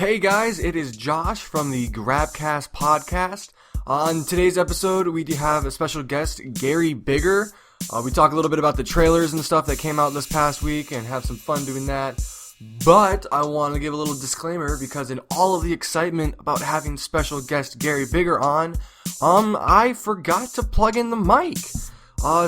Hey guys, it is Josh from the GRaBcast podcast. On today's episode, we have a special guest, Gary Bigger. We talk a little bit about the trailers and stuff that came out this past week and have some fun doing that. But I want to give a little disclaimer because in all of the excitement about having special guest Gary Bigger on, I forgot to plug in the mic.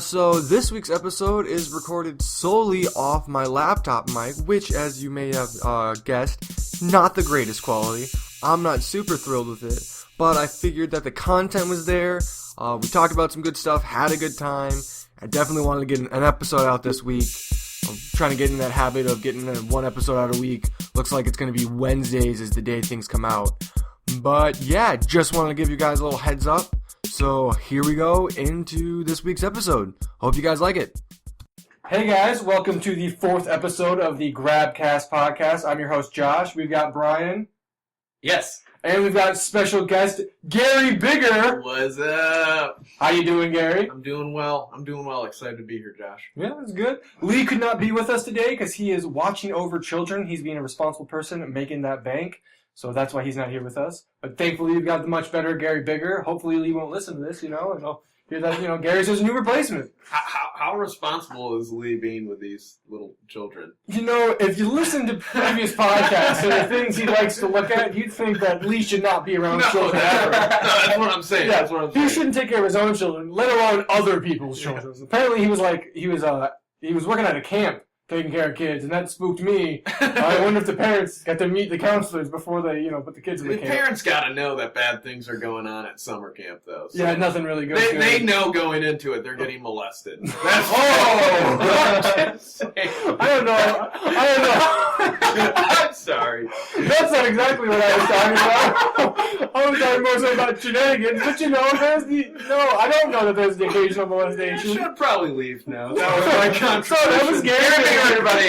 So this week's episode is recorded solely off my laptop mic, which, as you may have guessed, not the greatest quality. I'm not super thrilled with it, but I figured that the content was there. We talked about some good stuff, had a good time. I definitely wanted to get an episode out this week. I'm trying to get in that habit of getting one episode out a week. Looks like it's going to be Wednesdays is the day things come out. But yeah, just wanted to give you guys a little heads up. So here we go into this week's episode. Hope you guys like it. Hey guys, welcome to the 4th episode of the GRaBcast podcast. I'm your host Josh. We've got Brian. Yes. And we've got special guest Gary Bigger. What's up? How you doing, Gary? I'm doing well. Excited to be here, Josh. Yeah, that's good. Lee could not be with us today because he is watching over children. He's being a responsible person and making that bank. So that's why he's not here with us. But thankfully, we've got the much better Gary Bigger. Hopefully, Lee won't listen to this, and I'll hear that, Gary's his new replacement. How responsible is Lee being with these little children? If you listen to previous podcasts and the things he likes to look at, you'd think that Lee should not be around children ever. That's what I'm saying. Yeah, he shouldn't take care of his own children, let alone other people's children. Apparently, he was working at a camp, taking care of kids, and that spooked me. I wonder if the parents got to meet the counselors before they, put the kids in the camp. The parents got to know that bad things are going on at summer camp, though. So yeah, nothing really goes good. They know going into it they're getting molested. That's I don't know. I'm sorry. That's not exactly what I was talking about. I was talking more so about shenanigans, but I don't know that there's the occasional molestation. You should probably leave now. That was my contribution. So that was Gary, everybody.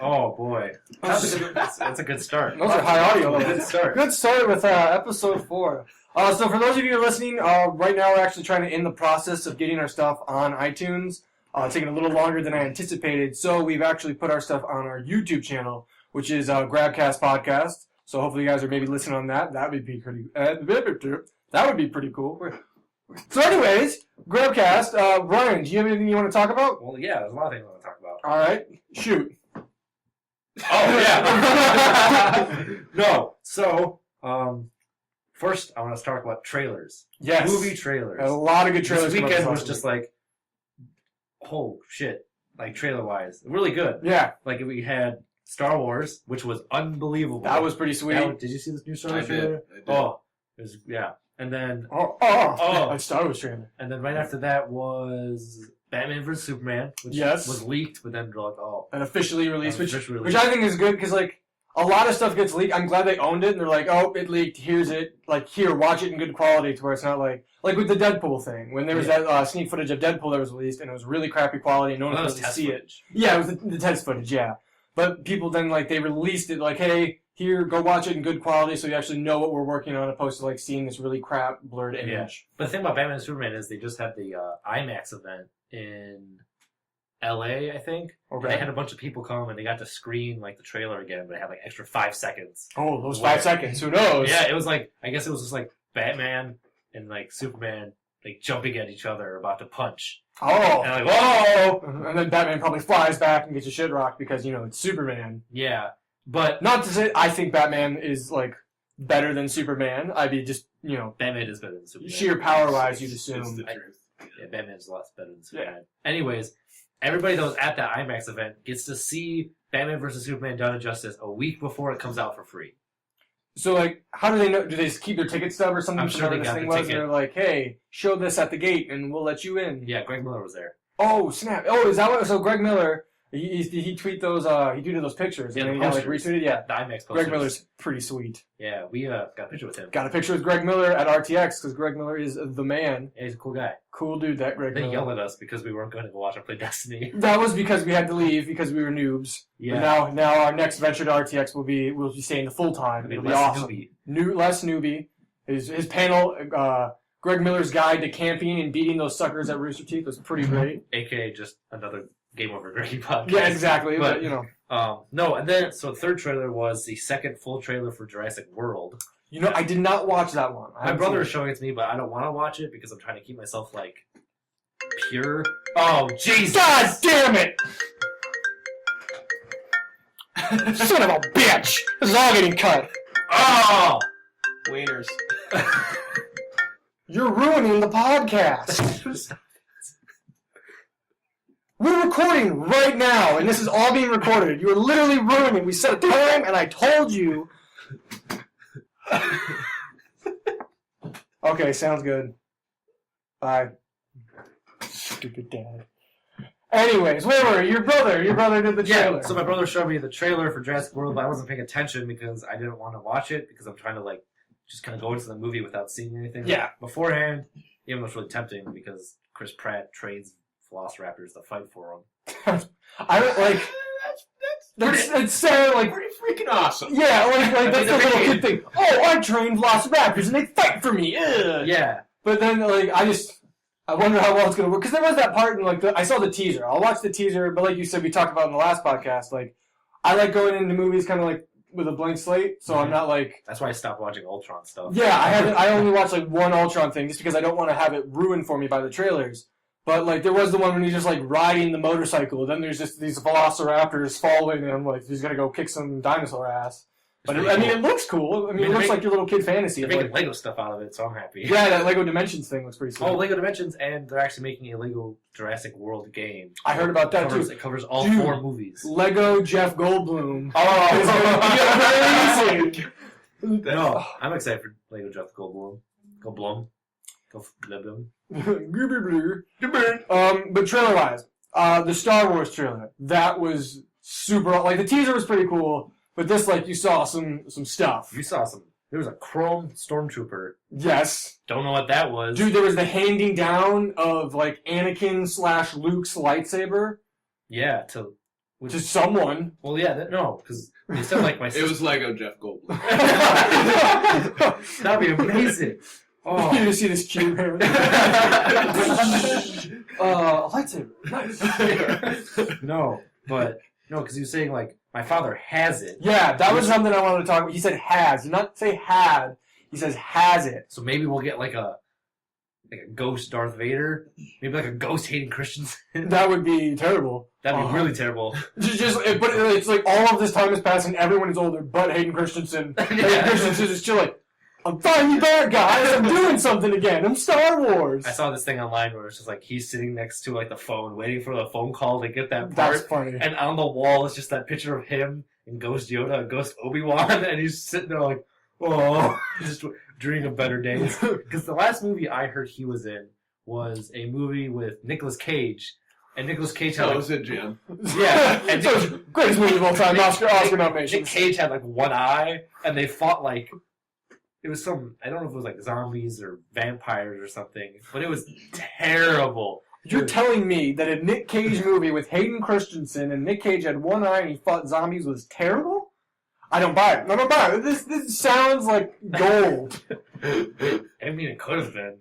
Oh boy, that's a good start. Those are high audio levels. Good start. Good start with episode 4. So for those of you who are listening, right now we're actually trying to end the process of getting our stuff on iTunes. Taking a little longer than I anticipated, so we've actually put our stuff on our YouTube channel, which is GRaBcast podcast. So hopefully you guys are maybe listening on that. That would be pretty. That would be pretty cool. So, anyways, GRaBcast. Brian, do you have anything you want to talk about? Well, yeah, there's a lot of things I want to talk about. All right, shoot. Oh yeah. No. So, first I want to talk about trailers. Yes. Movie trailers. A lot of good trailers. This weekend was just like, oh shit! Like trailer wise, really good. Yeah. Like we had Star Wars, which was unbelievable. That was pretty sweet. Did you see this new Star Wars trailer? I did. Oh, it was And then a Star Wars trailer. And then right after that was Batman vs Superman, which was leaked, but then they're like, and officially released, which I think is good because like a lot of stuff gets leaked. I'm glad they owned it and they're like, oh, it leaked. Here's it. Like here, watch it in good quality to where it's not like with the Deadpool thing when there was that sneak footage of Deadpool that was released and it was really crappy quality and no one was able to see it. Yeah, it was the test footage. Yeah, but people then they released it like, hey, here, go watch it in good quality so you actually know what we're working on, opposed to seeing this really crap blurred image. Yeah. But the thing about Batman and Superman is they just had the IMAX event in LA, I think. Okay. And they had a bunch of people come and they got to screen the trailer again, but it had extra 5 seconds. Oh, those 5 seconds, who knows? Yeah, it was I guess it was just Batman and Superman jumping at each other about to punch. Oh. And whoa! And then Batman probably flies back and gets a shit rocked because, it's Superman. Yeah. But not to say I think Batman is better than Superman. I'd be just Batman is better than Superman. Sheer power wise, you'd assume. It's the truth. Yeah, Batman's a lot better than Superman. Yeah. Anyways, everybody that was at that IMAX event gets to see Batman vs Superman: Dawn of Justice a week before it comes out for free. So how do they know? Do they just keep their ticket stub or something? I'm sure they got the ticket. And they're like, hey, show this at the gate and we'll let you in. Yeah, Greg Miller was there. Oh snap! Oh, is that what? So Greg Miller. He tweeted those pictures and then he got retweeted. Yeah, the IMAX posters. Greg Miller's pretty sweet. Yeah, we got a picture with him. Got a picture with Greg Miller at RTX because Greg Miller is the man. Yeah, he's a cool guy. Cool dude, that Greg Miller. They yelled at us because we weren't going to go watch him play Destiny. That was because we had to leave because we were noobs. Yeah. But now our next venture to RTX will be staying the full time. It'll be awesome. Less newbie. His panel. Greg Miller's guide to camping and beating those suckers at Rooster Teeth was pretty great. AKA just another Game Over Greggy podcast. Yeah, exactly. But No, and then so the third trailer was the second full trailer for Jurassic World. You know, I did not watch that one. My brother is showing it to me, but I don't want to watch it because I'm trying to keep myself like pure. Oh, Jesus! God damn it! Son of a bitch! This is all getting cut. Oh! Wieners. You're ruining the podcast. We're recording right now, and this is all being recorded. You are literally ruining. We set a time, and I told you. Okay, sounds good. Bye. Stupid dad. Anyways, where were you? Your brother did the trailer. Yeah, so my brother showed me the trailer for Jurassic World, but I wasn't paying attention because I didn't want to watch it because I'm trying to like just kind of go into the movie without seeing anything beforehand. Even though it's really tempting because Chris Pratt trades velociraptors to fight for him. I don't like. It's so like pretty freaking awesome. Yeah, like that's the little kid thing. Oh, I train velociraptors and they fight for me. Ugh. Yeah, but then like I wonder how well it's gonna work because there was that part in like I saw the teaser. I'll watch the teaser, but like you said, we talked about in the last podcast. Like I like going into movies kind of like with a blank slate, so I'm not like. That's why I stopped watching Ultron stuff. Yeah, I only watched like one Ultron thing just because I don't want to have it ruined for me by the trailers. But, like, there was the one when he's just, like, riding the motorcycle. Then there's just these velociraptors following him. Like, he's going to go kick some dinosaur ass. But, I mean, it looks cool. I mean, it looks like your little kid fantasy. They're making Lego stuff out of it, so I'm happy. Yeah, that Lego Dimensions thing looks pretty sweet. Oh, Lego Dimensions, and they're actually making a Lego Jurassic World game. I heard about that, too. It covers all 4 movies. Lego Jeff Goldblum. Oh! Is amazing! No, I'm excited for Lego Jeff Goldblum. Goldblum. But trailer-wise, the Star Wars trailer, that was super. Like the teaser was pretty cool, but this, like, you saw some stuff. You saw some. There was a chrome stormtrooper. Yes. Don't know what that was. Dude, there was the handing down of like Anakin/Luke's lightsaber. Yeah, to someone. Well, yeah, no, because they said like my. It was Lego Jeff Goldblum. That'd be amazing. Oh. You see this cute hair? Lightsaber. Nice. No, because he was saying, like, my father has it. Yeah, that was something I wanted to talk about. He said has. He did not say had. He says has it. So maybe we'll get, like a ghost Darth Vader. Maybe, like, a ghost Hayden Christensen. That would be terrible. That'd be really terrible. But it's like all of this time is passing. Everyone is older, but Hayden Christensen. Hayden Christensen is still like, I'm finally back, guys. I'm doing something again. I'm Star Wars. I saw this thing online where it's just like he's sitting next to like the phone, waiting for the phone call to get that part. That's funny. And on the wall is just that picture of him and Ghost Yoda and Ghost Obi-Wan, and he's sitting there like, oh, just dreaming of better days. Because the last movie I heard he was in was a movie with Nicolas Cage. And Nicolas Cage had was it, Jim? Yeah. And greatest movie of all time, Oscar nominations. Nick Cage had like one eye, and they fought like... It was I don't know if it was like zombies or vampires or something, but it was terrible. You're telling me that a Nick Cage movie with Hayden Christensen and Nick Cage had one eye and he fought zombies was terrible? I don't buy it. I don't buy it. This sounds like gold. I mean, it could have been.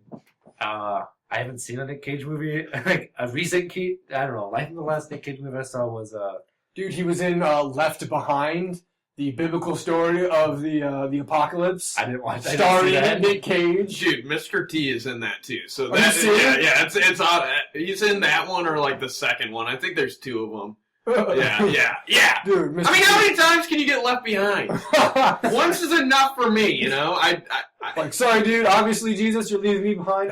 I haven't seen a Nick Cage movie. Like a recent I don't know. I think the last Nick Cage movie I saw was Dude, he was in Left Behind. The biblical story of the apocalypse. I didn't watch that. Starring Nick Cage. Dude, Mr. T is in that too. So that it's odd. He's in that one or like the second one. I think there's 2 of them. Yeah. Dude, I mean, how many times can you get left behind? Once is enough for me, you know. I like, sorry, dude. Obviously, Jesus, you're leaving me behind.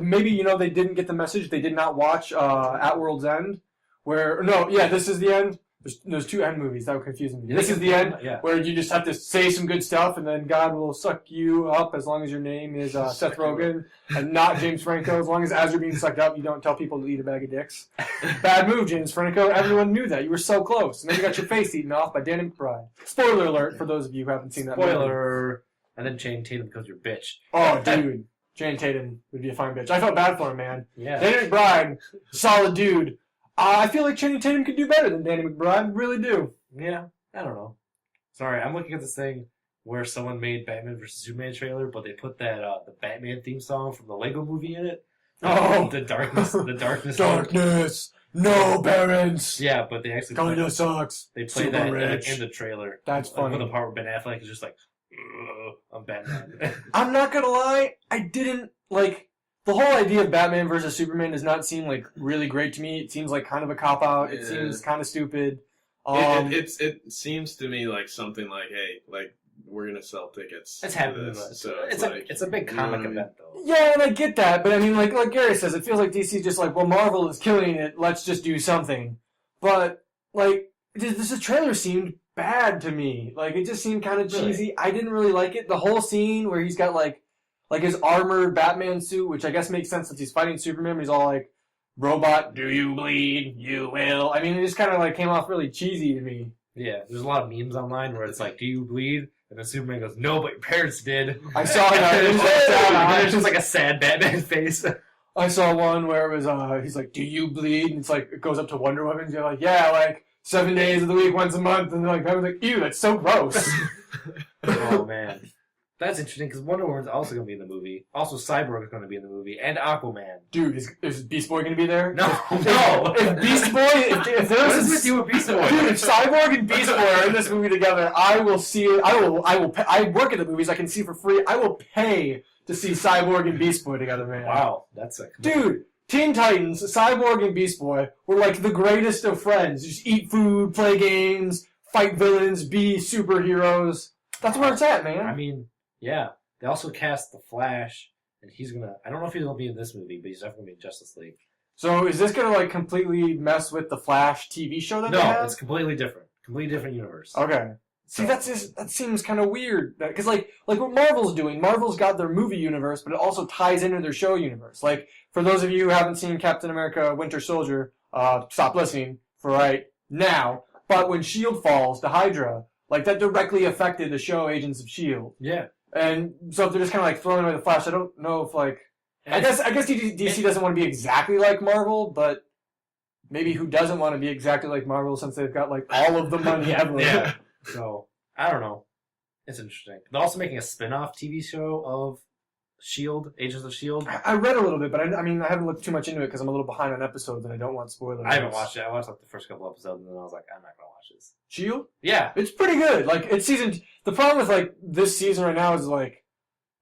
Maybe they didn't get the message. They did not watch At World's End. This is the end. There's 2 end movies that were confusing me. This is the end, where you just have to say some good stuff, and then God will suck you up as long as your name is Seth Rogen and not James Franco. As long as you're being sucked up, you don't tell people to eat a bag of dicks. Bad move, James Franco. Everyone knew that. You were so close. And then you got your face eaten off by Danny McBride. Spoiler alert for those of you who haven't seen that movie. Spoiler. And then Channing Tatum becomes your bitch. Oh, dude. Channing Tatum would be a fine bitch. I felt bad for him, man. Yeah. Danny McBride, solid dude. I feel like Channing Tatum could do better than Danny McBride. Really do. Yeah, I don't know. Sorry, I'm looking at this thing where someone made Batman vs. Superman trailer, but they put that the Batman theme song from the Lego movie in it. Oh, the darkness. Darkness. no parents. Yeah, but they actually Kinda sucks. They play Super that rich. in the trailer. That's funny. With the part where Ben Affleck is just like, I'm Batman. I'm not gonna lie, I didn't like the whole idea of Batman versus Superman does not seem like really great to me. It seems like kind of a cop out. It seems kind of stupid. It seems to me like something like, hey, like we're gonna sell tickets. It's happening. So it's a big comic event though. Yeah, and I get that, but I mean, like Gary says, it feels like DC's just like, well, Marvel is killing it. Let's just do something. But like, this trailer seemed bad to me. Like, it just seemed kind of cheesy. Really? I didn't really like it. The whole scene where he's got like his armored Batman suit, which I guess makes sense since he's fighting Superman. But he's all like, "Robot, do you bleed? You will." I mean, it just kind of like came off really cheesy to me. Yeah, there's a lot of memes online where it's like, "Do you bleed?" And then Superman goes, "No, but your parents did." I saw that. There's just like a sad Batman face. I saw one where it was he's like, "Do you bleed?" And it's like it goes up to Wonder Woman. And you're like, "Yeah, like 7 days of the week, once a month." And they're like, "Batman's like, ew, that's so gross." Oh man, that's interesting because Wonder Woman's also going to be in the movie. Also, Cyborg is going to be in the movie, and Aquaman. Dude, is Beast Boy going to be there? No. If Beast Boy, if there's what is with you with Beast Boy? Dude, if Cyborg and Beast Boy are in this movie together, I will see it. I will pay, I work at the movies. I can see for free. I will pay to see Cyborg and Beast Boy together, man. Wow, that's a dude. Teen Titans, Cyborg and Beast Boy were like the greatest of friends. Just eat food, play games, fight villains, be superheroes. That's where it's at, man. I mean, yeah. They also cast the Flash, and he's gonna. I don't know if he's gonna be in this movie, but he's definitely gonna be in Justice League. So is this gonna like completely mess with the Flash TV show that they have? No, it's completely different. Completely different universe. Okay. See, that seems kind of weird. Because, like what Marvel's doing, Marvel's got their movie universe, but it also ties into their show universe. Like, for those of you who haven't seen Captain America Winter Soldier, stop listening for right now. But when S.H.I.E.L.D. falls to Hydra, like, that directly affected the show Agents of S.H.I.E.L.D. Yeah. And so if they're just kind of, like, throwing away the Flash, I don't know if, like... I guess DC doesn't want to be exactly like Marvel, but maybe who doesn't want to be exactly like Marvel since they've got, like, all of the money ever. Yeah. So, I don't know. It's interesting. They're also making a spin-off TV show of S.H.I.E.L.D., Agents of S.H.I.E.L.D. I read a little bit, but I mean, I haven't looked too much into it because I'm a little behind on episodes and I don't want spoilers. I haven't watched it. I watched like the first couple episodes and then I was like, I'm not going to watch this. S.H.I.E.L.D.? Yeah. It's pretty good. Like, it's season... The problem with, like, this season right now is, like,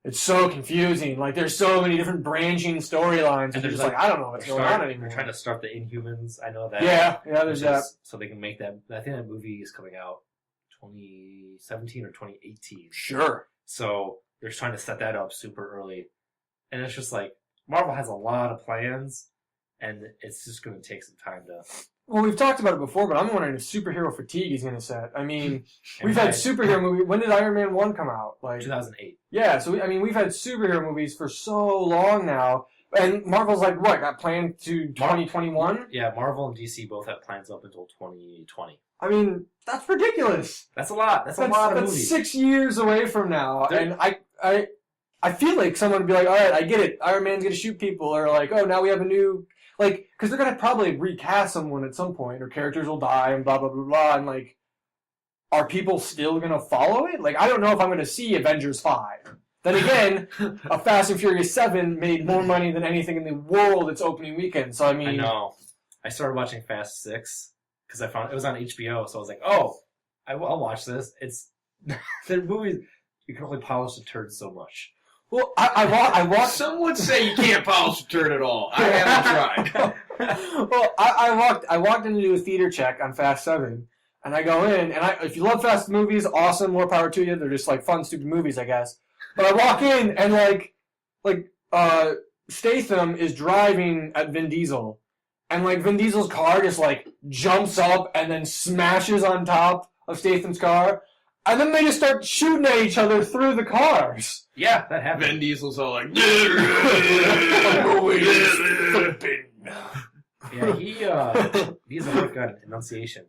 it's so confusing. Like, there's so many different branching storylines and they're just like, I don't know what's going on anymore. They're trying to start the Inhumans. I know that. Yeah, there's that. So they can make that... I think that movie is coming out 2017 or 2018. Sure. So they're trying to set that up super early. And it's just like, Marvel has a lot of plans, and it's just going to take some time to... Well, we've talked about it before, but I'm wondering if superhero fatigue is going to set. I mean, we've had superhero movies... When did Iron Man 1 come out? Like 2008. Yeah, so, we've had superhero movies for so long now, and Marvel's like, what, got planned to 2021? Yeah, Marvel and DC both have plans up until 2020. I mean, that's ridiculous. That's a lot. That's a lot of movies. 6 years away from now, and I feel like someone would be like, all right, I get it. Iron Man's going to shoot people. Or like, oh, now we have a new... Like, because they're going to probably recast someone at some point, or characters will die, and blah, blah, blah, blah. And like, are people still going to follow it? Like, I don't know if I'm going to see Avengers 5. Then again, a Fast and Furious 7 made more money than anything in the world its opening weekend. So, I mean... I know. I started watching Fast 6, because I found it was on HBO, so I was like, oh, I'll watch this. It's... the movies... You can only polish the turd so much. Well, I walked. Some would say you can't polish a turd at all. I haven't tried. Well, I walked in to do a theater check on Fast 7, and I go in, and if you love Fast movies, awesome, more power to you. They're just like fun, stupid movies, I guess. But I walk in, and like Statham is driving at Vin Diesel, and like Vin Diesel's car just like jumps up and then smashes on top of Statham's car. And then they just start shooting at each other through the cars. Yeah, that happened. Vin Diesel's all like... Yeah, he has a work on enunciation.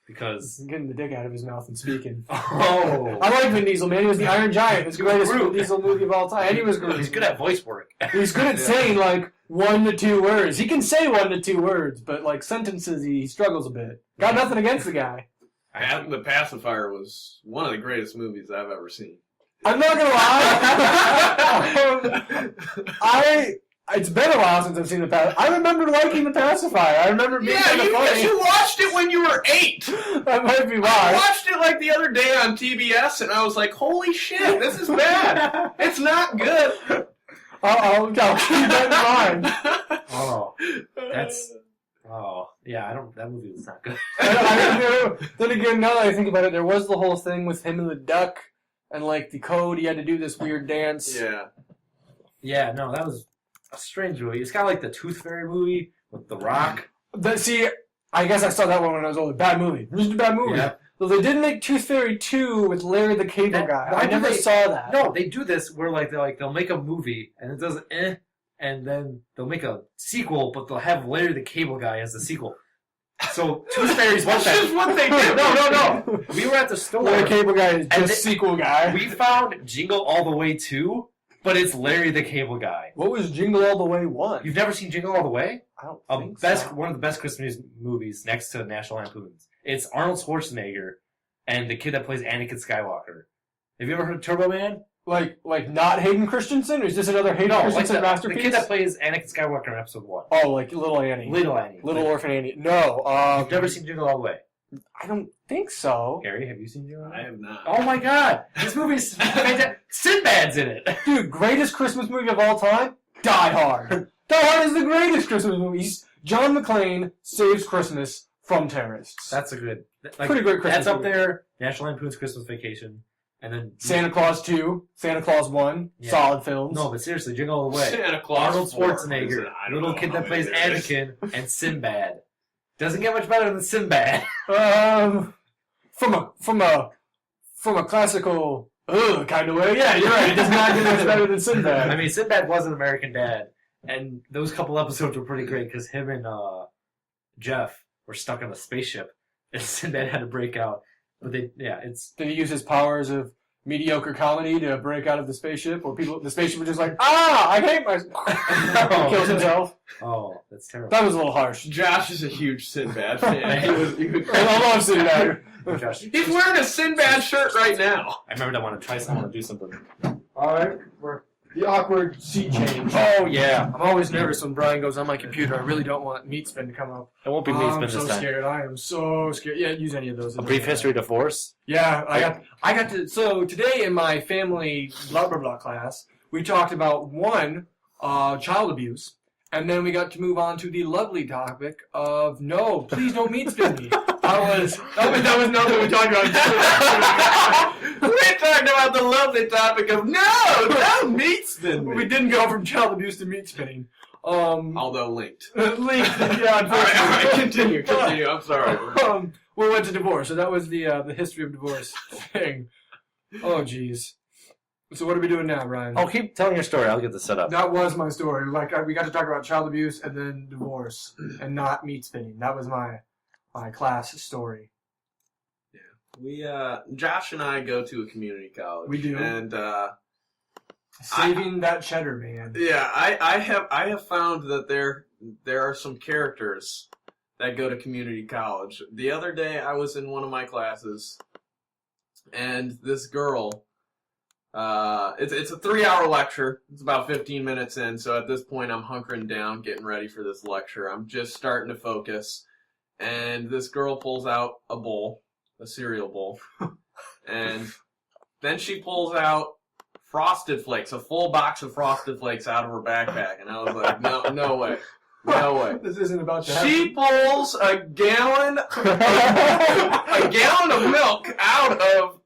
Because... He's getting the dick out of his mouth and speaking. Oh. I like Vin Diesel, man. He was the Iron Giant. It's the greatest Vin Diesel movie of all time. And he was great. He's good at voice work. He's good at saying, like, 1 to 2 words. He can say 1 to 2 words, but, like, sentences, he struggles a bit. Got nothing against the guy. The Pacifier was one of the greatest movies I've ever seen. I'm not gonna lie. It's been a while since I've seen the pacifier. I remember liking the pacifier. I remember being kind of funny. You watched it when you were 8. That might be why. I watched it like the other day on TBS, and I was like, "Holy shit, this is bad. It's not good." I'll keep that in mind. Oh, that's. Oh, yeah. I don't. That movie was not good. Then again, now that I think about it, there was the whole thing with him and the duck, and like the code. He had to do this weird dance. Yeah. Yeah. No, that was a strange movie. It's kind of like the Tooth Fairy movie with The Rock. See, I guess I saw that one when I was older. Bad movie. Just a bad movie. Yeah. So they did make Tooth Fairy 2 with Larry the Cable Guy. I never saw that. No, they do this where they'll make a movie and it does and then they'll make a sequel, but they'll have Larry the Cable Guy as the sequel. So Tooth Fairy's one That's just what they did. No. We were at the store. Larry the Cable Guy is just sequel guy. We found Jingle All the Way 2, but it's Larry the Cable Guy. What was Jingle All the Way 1? You've never seen Jingle All the Way? I don't think so. One of the best Christmas movies next to National Lampoon's. It's Arnold Schwarzenegger and the kid that plays Anakin Skywalker. Have you ever heard of Turbo Man? Like not Hayden Christensen? Or is this another Hayden Christensen masterpiece? The kid that plays Anakin Skywalker in episode 1. Oh, like Little Annie. Little Orphan Annie. No. You've never seen Jingle All the Way? I don't think so. Gary, have you seen Jingle All the Way? I have not. Oh my god! This movie's fantastic. Sinbad's in it! Dude, greatest Christmas movie of all time? Die Hard. Die Hard is the greatest Christmas movie. John McClane saves Christmas from terrorists. That's a good... pretty great Christmas That's up movie. there. National Lampoon's Christmas Vacation. And then... Santa Claus 2. Santa Claus 1. Yeah. Solid films. No, but seriously, Jingle All the Way. Santa Claus Arnold 4. Schwarzenegger, I don't little know kid how that plays many there is. Anakin, and Sinbad. Doesn't get much better than Sinbad. From a classical kind of way. Yeah, you're right. It does not get much better than Sinbad. I mean, Sinbad was an American Dad, and those couple episodes were pretty great because him and Jeff were stuck in a spaceship, and Sinbad had to break out. But Did he use his powers of mediocre comedy to break out of the spaceship? Or the spaceship was just like, I hate myself. Kills himself. Oh, that's terrible. That was a little harsh. Josh is a huge Sinbad fan. I love Sinbad. Josh, He's wearing a Sinbad shirt right now. I remember I want to try something to do something. Alright, the awkward seat change. Oh, yeah. I'm always nervous when Brian goes on my computer. I really don't want meat spin to come up. It won't be me spin I'm this so time. scared. I am so scared. Yeah, use any of those. A brief history of divorce? Yeah, I got to. So today in my family blah blah blah class, we talked about child abuse, and then we got to move on to the lovely topic of no, please don't meat spin me. That was nothing we talked about. We talked about the lovely topic of don't meat spin me. We didn't go from child abuse to meat spinning. Although linked. Linked, yeah. All right, continue. I'm sorry. We went to divorce, so that was the history of divorce thing. Oh, jeez. So what are we doing now, Brian? Oh, keep telling your story. I'll get this set up. That was my story. We got to talk about child abuse and then divorce, and not meat spinning. That was my class story. Yeah, Josh and I go to a community college. We do, and saving that cheddar, man. Yeah, I have found that there are some characters that go to community college. The other day, I was in one of my classes, and this girl. It's a 3-hour lecture. It's about 15 minutes in, so at this point, I'm hunkering down, getting ready for this lecture. I'm just starting to focus, and this girl pulls out a bowl, a cereal bowl, and then she pulls out Frosted Flakes, a full box of Frosted Flakes out of her backpack, and I was like, no way. No way. This isn't about to happen. She pulls a gallon of milk out of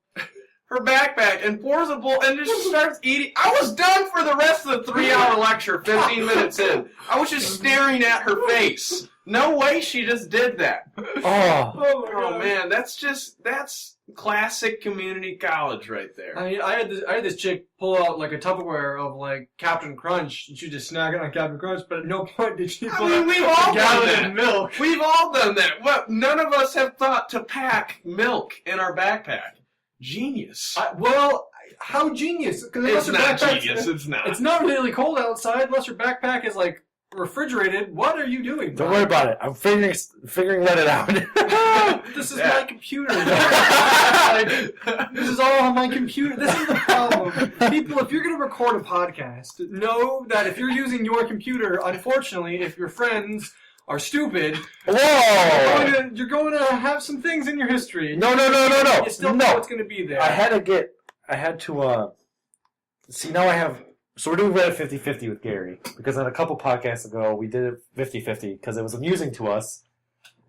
her backpack and pours a bowl and just starts eating. I was done for the rest of the 3-hour lecture 15 minutes in. I was just staring at her face. No way she just did that. Oh man, that's classic community college right there. I mean, I had this chick pull out like a Tupperware of like Captain Crunch, and she just snacking on Captain Crunch. But at no point did she pull out we've all a gallon done that. of milk. We've all done that. Well, none of us have thought to pack milk in our backpack. Genius. How genius? It's not genius. It's not. It's not really cold outside unless your backpack is like refrigerated. What are you doing? Don't worry about it. I'm figuring Reddit out. This is my computer. This is all on my computer. This is the problem. People, if you're going to record a podcast, know that if you're using your computer, unfortunately, if your friends are stupid, Whoa! you're going to have some things in your history. No. You still know what's going to be there. I had to see, now I have, so we're doing Reddit 50-50 with Gary, because on a couple podcasts ago, we did it 50-50, because it was amusing to us,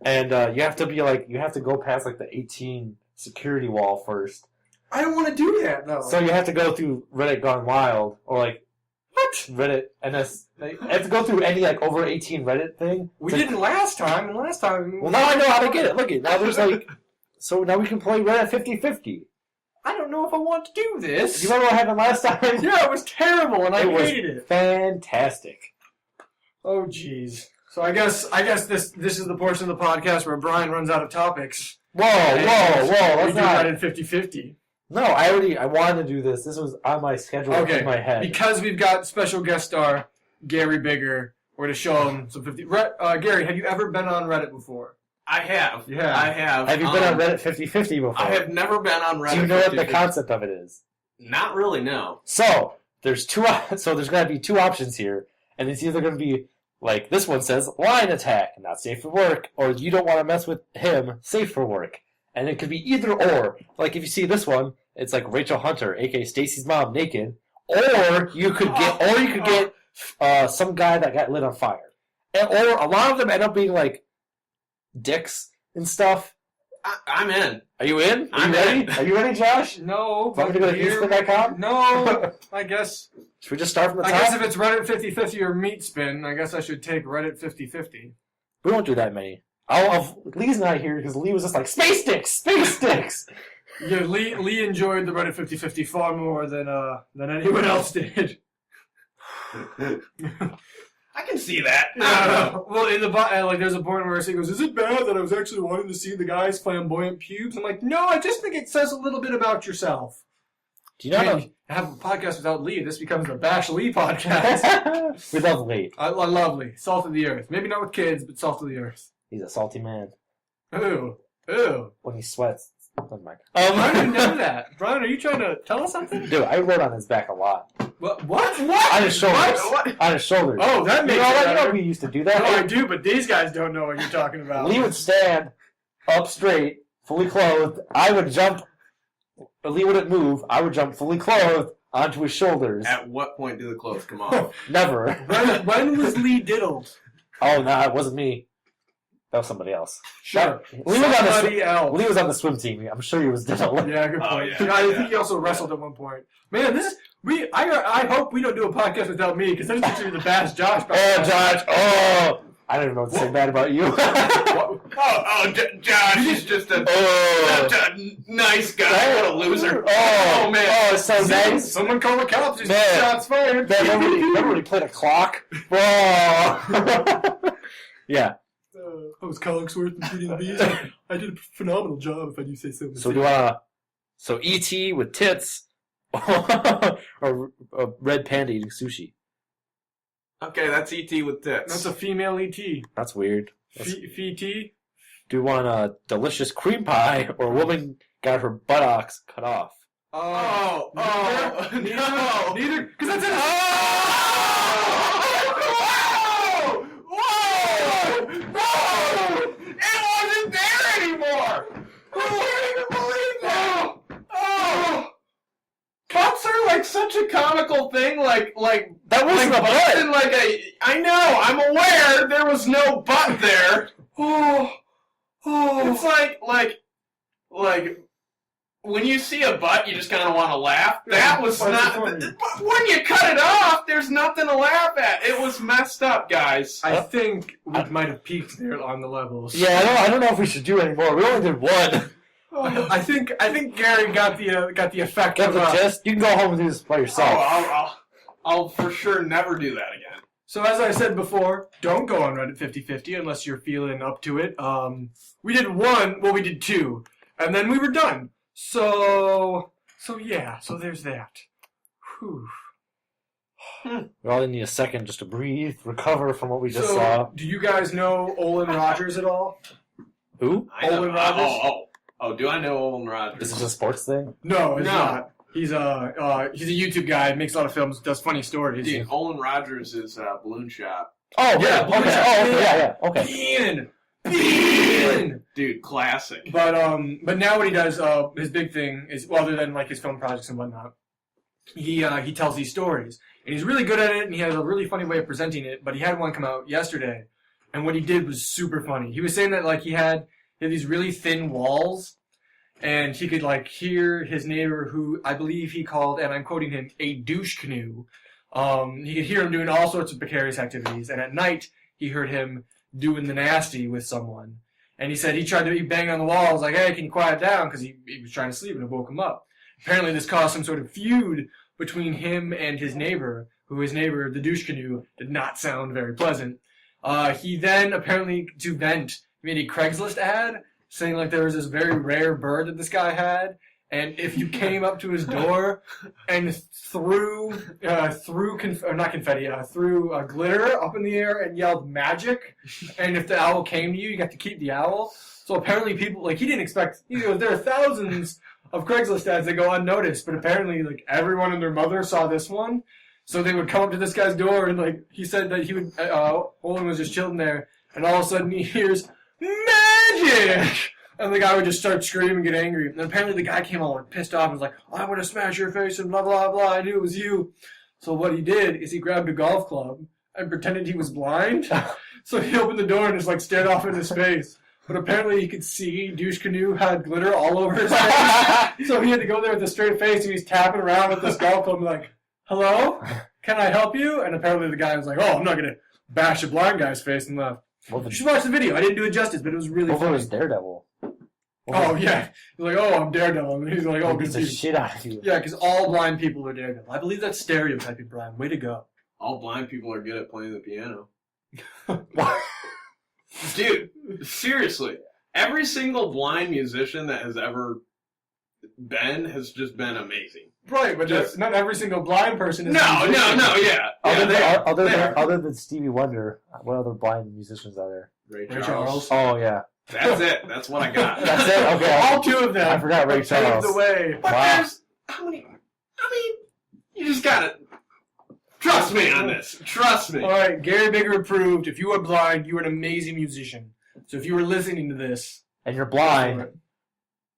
and you have to go past, like, the 18 security wall first. I don't want to do that, though. So you have to go through Reddit Gone Wild, or, like, what? Reddit NS, you have to go through any, like, over 18 Reddit thing. We didn't last time, and last time... Well, now I know how to get it. Look, now there's, like, so now we can play Reddit 50-50. I don't know if I want to do this. You remember what happened last time? Yeah, it was terrible, and I hated it. Fantastic. Oh, jeez. So I guess this is the portion of the podcast where Brian runs out of topics. Whoa! Let's not. We do that in 50-50. No, I wanted to do this. This was on my schedule in my head. Because we've got special guest star Gary Bigger, we're going to show him some 50. Gary, have you ever been on Reddit before? I have. Yeah. I have. Have you been on Reddit 50-50 before? I have never been on Reddit. Do you know 50-50. what the concept of it is? Not really, no. So there's going to be two options here, and it's either going to be like this one says line attack, not safe for work, or you don't want to mess with him, safe for work. And it could be either or. Like if you see this one, it's like Rachel Hunter, aka Stacy's mom, naked, or you could get some guy that got lit on fire, or a lot of them end up being like dicks and stuff. I'm in. Are you in? I'm ready? in. Are you ready, Josh? No. Want me to go to eastspin.com? No. I guess. Should we just start from the top? I guess if it's Reddit 50-50 or Meat Spin, I guess I should take Reddit 50-50. We won't do that many. Lee's not here because Lee was just like, space sticks! Yeah, Lee enjoyed the Reddit 50-50 far more than anyone else did. I can see that. Well, in the there's a point where he goes, "Is it bad that I was actually wanting to see the guy's flamboyant pubes?" I'm like, "No, I just think it says a little bit about yourself." Do you know I have a podcast without Lee. This becomes the Bash Lee podcast. We love Lee. I love Lee. Salt of the earth. Maybe not with kids, but salt of the earth. He's a salty man. Ooh. When he sweats. Never mind. I didn't know that. Brian, are you trying to tell us something? Dude, I rode on his back a lot. What? On his shoulders. What? On his shoulders. Oh, that makes sense. it better. We used to do that. No, I do, but these guys don't know what you're talking about. Lee would stand up straight, fully clothed. I would jump. Lee wouldn't move. I would jump fully clothed onto his shoulders. At what point do the clothes come off? Never. When was Lee diddled? Oh, no, it wasn't me. That was somebody else. Sure. Lee else. was on the swim team. I'm sure he was diddled. Yeah, good point. Oh, yeah. I think he also wrestled at one point. Man, I hope we don't do a podcast without me, because then it's going to be the Bash Josh podcast. Oh, Josh. Oh. I don't even know what to say bad about you. Josh is just a nice guy. What a loser. Oh, man. Oh, it's so nice. Someone call the cops. He's Man. shots fired. Remember when he played a clock? Oh. Yeah. I was Collingsworth and Beauty and the Beast. I did a phenomenal job, if I do say so. So E.T. with tits, or red panda eating sushi. Okay, that's E.T. with tits. That's a female E.T. That's weird. F-E-T? Do you want a delicious cream pie, or a woman got her buttocks cut off? Oh, no. Neither, because that's it. Whoa! It wasn't there anymore! I can't even believe that! Oh! Cuts are like such a comical thing, like That wasn't a butt! like I know, I'm aware there was no butt there. It's like when you see a butt, you just kind of want to laugh. That was not. But when you cut it off, there's nothing to laugh at. It was messed up, guys. I think we might have peaked there on the levels. Yeah, I don't know if we should do any more. We only did one. I think Gary got the effect Got of the gist? You can go home and do this by yourself. I'll for sure never do that again. So as I said before, don't go on Reddit 50-50 unless you're feeling up to it. We did one, well we did two, and then we were done. So yeah, so there's that. Whew. We all need a second just to breathe, recover from what we just saw. Do you guys know Olin Rogers at all? Who? Olin Rogers? Oh, do I know Olin Rogers? Is this a sports thing? No, it's not. He's a YouTube guy, makes a lot of films, does funny stories. Dude, Olin Rogers is Balloon Shop. Oh, yeah, okay. Yeah, okay. Bean! Dude, classic. But now what he does, his big thing is, well, other than like his film projects and whatnot, he tells these stories. And he's really good at it, and he has a really funny way of presenting it, but he had one come out yesterday, and what he did was super funny. He was saying that like he had these really thin walls, and he could like hear his neighbor, who I believe he called, and I'm quoting him, a douche canoe. He could hear him doing all sorts of precarious activities, and at night he heard him doing the nasty with someone. And he said he tried to be banging on the walls like, hey, can you quiet down? Because he was trying to sleep, and it woke him up. Apparently this caused some sort of feud between him and his neighbor, the douche canoe, did not sound very pleasant. He then, apparently, to vent, made a Craigslist ad saying like there was this very rare bird that this guy had, and if you came up to his door and threw glitter up in the air and yelled magic, and if the owl came to you, you got to keep the owl. So apparently people, like, he didn't expect, there are thousands of Craigslist ads that go unnoticed, but apparently like everyone and their mother saw this one. So they would come up to this guy's door, and like he said that he would, Olin was just chilling there, and all of a sudden he hears magic, and the guy would just start screaming and get angry. And apparently the guy came all like, pissed off and was like, I want to smash your face and blah blah blah. I knew it was you. So what he did is he grabbed a golf club and pretended he was blind. So he opened the door and just like stared off in his face. But apparently he could see Douche Canoe had glitter all over his face. So he had to go there with a straight face, and he's tapping around with this golf club and like, hello? Can I help you? And apparently the guy was like, I'm not going to bash a blind guy's face, and left. You should watch the video. I didn't do it justice, but it was really funny. Was Daredevil. Oh, yeah. He's like, I'm Daredevil. And he's like, beats the shit out of you. Yeah, because all blind people are Daredevil. I believe that's stereotyping, Brian. Way to go. All blind people are good at playing the piano. Dude, seriously. Every single blind musician that has ever been has just been amazing. Right, but not every single blind person is yeah. Other than Stevie Wonder, what other blind musicians are there? Ray Charles. Oh, yeah. That's it. That's what I got. That's it? Okay. All two of them. I forgot Ray Charles. Paved the way. But there's... you just gotta... Trust me on this. Trust me. All right, Gary Bigger approved. If you are blind, you are an amazing musician. So if you were listening to this... And you're blind...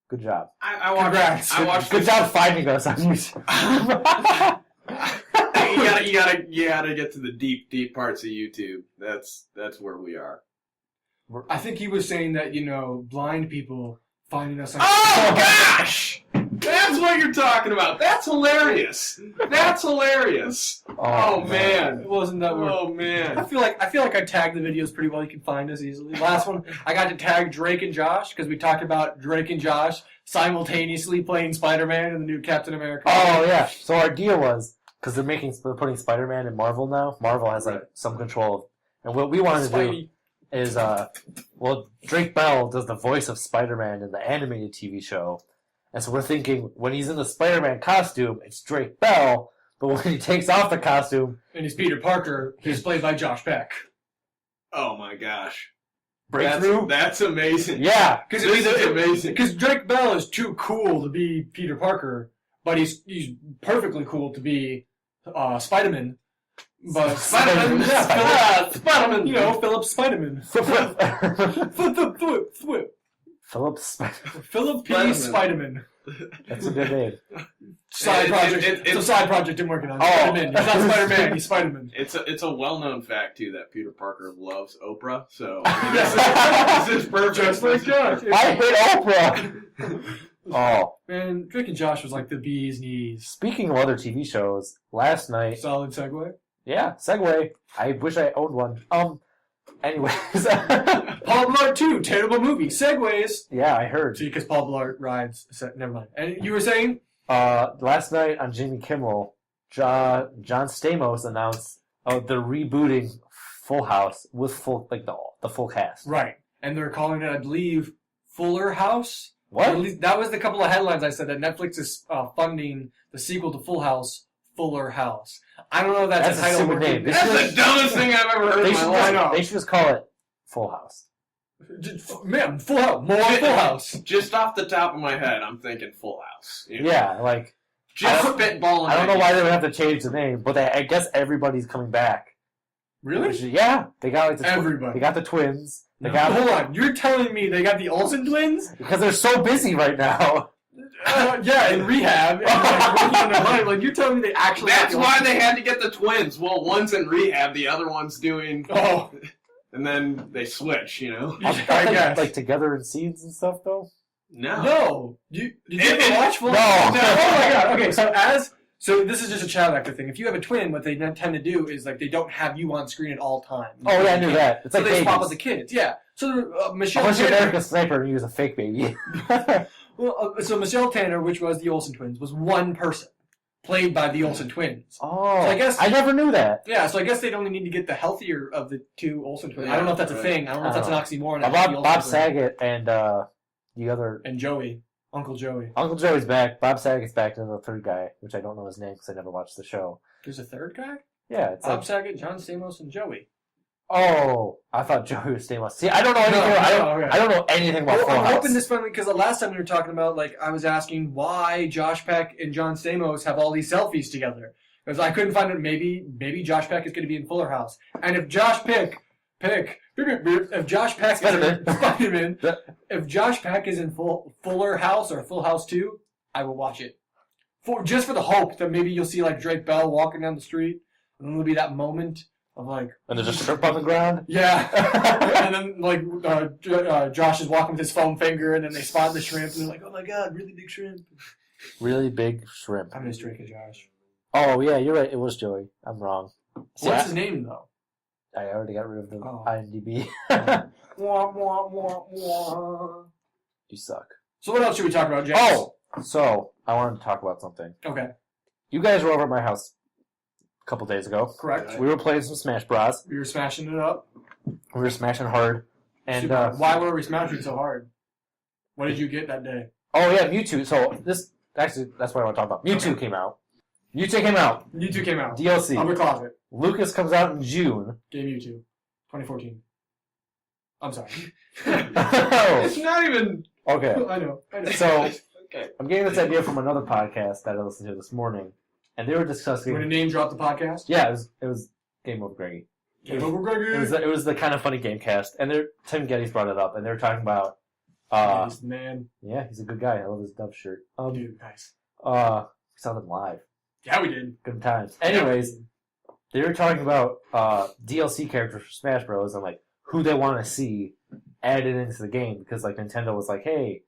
Good job. Congrats. Good job finding us on YouTube. you gotta get to the deep parts of YouTube. That's where we are. I think he was saying that, blind people finding us on... Oh, gosh! That's what you're talking about. That's hilarious. Oh, man. It wasn't that weird. Oh, man. I feel like I tagged the videos pretty well. You can find us easily. Last one, I got to tag Drake and Josh because we talked about Drake and Josh simultaneously playing Spider-Man in the new Captain America. Oh, yeah. So our deal was, because they're putting Spider-Man in Marvel now. Marvel has some control of, and what we wanted to do is, Drake Bell does the voice of Spider-Man in the animated TV show. And so we're thinking, when he's in the Spider-Man costume, it's Drake Bell, but when he takes off the costume... And he's Peter Parker, he's played by Josh Peck. Oh my gosh. Breakthrough? That's amazing. Yeah. This is amazing. Because Drake Bell is too cool to be Peter Parker, but he's perfectly cool to be Spider-Man. But Spider-Man. Spider-Man. Philip Spider-Man. Philip P. Spiderman. That's a good name. Side project. It's a side project I'm working on. Spiderman. He's not Spider-Man. He's Spiderman. It's a well-known fact too that Peter Parker loves Oprah. So this is perfect. Just like Josh. I hate Oprah. Oh man, Drake and Josh was like the bee's knees. Speaking of other TV shows, last night. Solid segue. Yeah, segue. I wish I owned one. Anyways. Paul Blart 2, terrible movie. Segways. Yeah, I heard. See, because Paul Blart rides. Never mind. And you were saying? Last night on Jimmy Kimmel, John Stamos announced they're rebooting Full House with the full cast. Right. And they're calling it, I believe, Fuller House. What? At least that was the couple of headlines I said, that Netflix is funding the sequel to Full House, Fuller House. I don't know if that's a a title. stupid name. That's the dumbest thing I've ever heard in my life. They should just call it Full House. Man, Full House. More Full House. Just off the top of my head, I'm thinking Full House. You know? Yeah, like... Just spitballing. I don't know why they would have to change the name, but I guess everybody's coming back. Really? Yeah, they got like Everybody. They got the twins. Hold on, you're telling me they got the Olsen twins? Because they're so busy right now. Yeah, in rehab. And, like, working on their life. Like, you're telling me they actually. That's why they had to get the twins. Well, one's in rehab, the other one's doing. Oh. And then they switch, you know. I guess. Like together in scenes and stuff, though. No. Did you ever watch Full No. House? No. Oh my god. Okay, so this is just a child actor thing. If you have a twin, what they tend to do is like they don't have you on screen at all times. Oh yeah, I knew that. It's so like they babies. swap with the kids. Yeah. So Michelle Unless you're Tanner. American Sniper and you use a fake baby. Well, so Michelle Tanner, which was the Olsen twins, was one person played by the Olsen twins. Oh, So I guess I never knew that. Yeah, so I guess they'd only need to get the healthier of the two Olsen twins. I don't know if that's a thing. I don't know if that's an oxymoron. Bob Saget and the other and Joey, Uncle Joey. Uncle Joey's back. Bob Saget's back to the third guy, which I don't know his name because I never watched the show. There's a third guy? Yeah, it's Bob Saget, John Stamos, and Joey. Oh, I thought Joey was Stamos. See, I don't know anything. I don't know anything about Full I'm House. hoping this finally, because the last time we were talking about, like, I was asking why Josh Peck and John Stamos have all these selfies together. Because I couldn't find it. Maybe Josh Peck is going to be in Fuller House. And if Josh Peck, if Josh Peck is in Spider-Man, if Josh Peck is in Fuller House or Full House 2, I will watch it. Just for the hope that maybe you'll see, like, Drake Bell walking down the street, and then there'll be that moment of, like... And there's a shrimp on the ground? Yeah. And then, like, Josh is walking with his foam finger, and then they spot the shrimp, and they're like, oh my god, really big shrimp. Really big shrimp. I miss Drake and Josh. Oh, yeah, you're right. It was Joey. I'm wrong. What's his name, though? I already got rid of the IMDb. Wah, wah, wah, wah. You suck. So what else should we talk about, James? Oh! So, I wanted to talk about something. Okay. You guys were over at my house a couple days ago. Correct. We were playing some Smash Bros. We were smashing it up. We were smashing hard. And why were we smashing so hard? What did you get that day? Oh, yeah, Mewtwo. So, that's what I want to talk about. Mewtwo came out. Mewtwo came out. Mewtwo came out. DLC. Out of the closet. Lucas comes out in June. Game Mewtwo. 2014. I'm sorry. It's not even... Okay. I know. So, Okay. I'm getting this idea from another podcast that I listened to this morning, and they were discussing... We're going to name drop the podcast? Yeah, it was Game Over Greggy. Game Over Greggy! It was the kind of funny Gamecast, and Tim Geddes brought it up, and they were talking about... he's the man. Yeah, he's a good guy. I love his Dove shirt. Dude, nice. We saw them live. Yeah, we did. Good times. Anyways, they were talking about DLC characters for Smash Bros. And like who they want to see added into the game because like Nintendo was like, hey,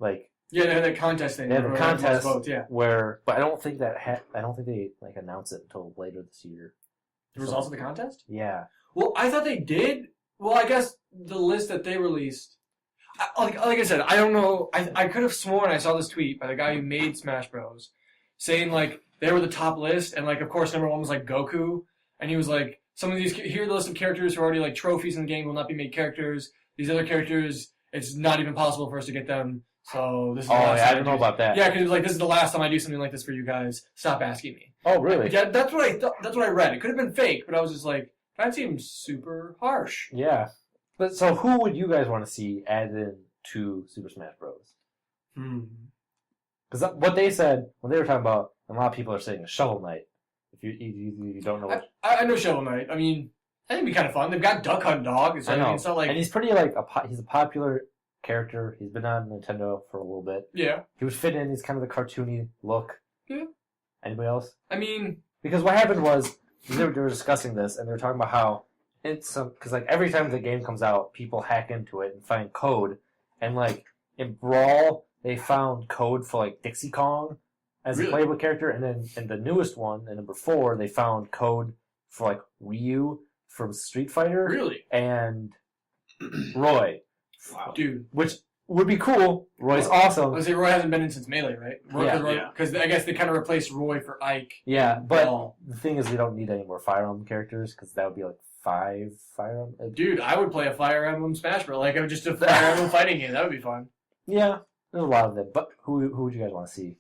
like yeah, they had that contest thing. they have a contest votes, yeah. where, but I don't think they like announce it until later this year. The results of the contest? Yeah. Well, I thought they did. Well, I guess the list that they released. Like I said, I don't know. I could have sworn I saw this tweet by the guy who made Smash Bros. Saying like they were the top list, and like of course number one was like Goku, and he was like, some of these here are the list of characters who are already like trophies in the game will not be made characters. These other characters, it's not even possible for us to get them. So this is the last time I don't know about that. Yeah, because it was like this is the last time I do something like this for you guys. Stop asking me. Oh really? Yeah, that's what I thought. That's what I read. It could have been fake, but I was just like, that seems super harsh. Yeah. But so who would you guys want to see added in to Super Smash Bros? Because what they said when they were talking about, and a lot of people are saying a Shovel Knight. If you don't know what... I know Shovel Knight. I mean, I think it'd be kind of fun. They've got Duck Hunt Dog. So, I know. I mean, it's not like... And he's pretty like he's a popular character. He's been on Nintendo for a little bit. Yeah. He would fit in. He's kind of the cartoony look. Yeah. Anybody else? I mean... Because what happened was they were discussing this, and they were talking about how it's some... Because like every time the game comes out, people hack into it and find code. And like in Brawl, they found code for like Dixie Kong as a playable character, and then in the newest one, in number 4, they found code for like Ryu from Street Fighter. Really? And Roy. Wow. Dude. Which would be cool. Roy's awesome. I was say Roy hasn't been in since Melee, right? Because I guess they kind of replaced Roy for Ike. Yeah, but the thing is we don't need any more Fire Emblem characters, because that would be like 5 Fire Emblem. Dude, I would play a Fire Emblem Smash Bros. Like, just a Fire Emblem fighting game. That would be fun. Yeah, there's a lot of them. But who would you guys want to see?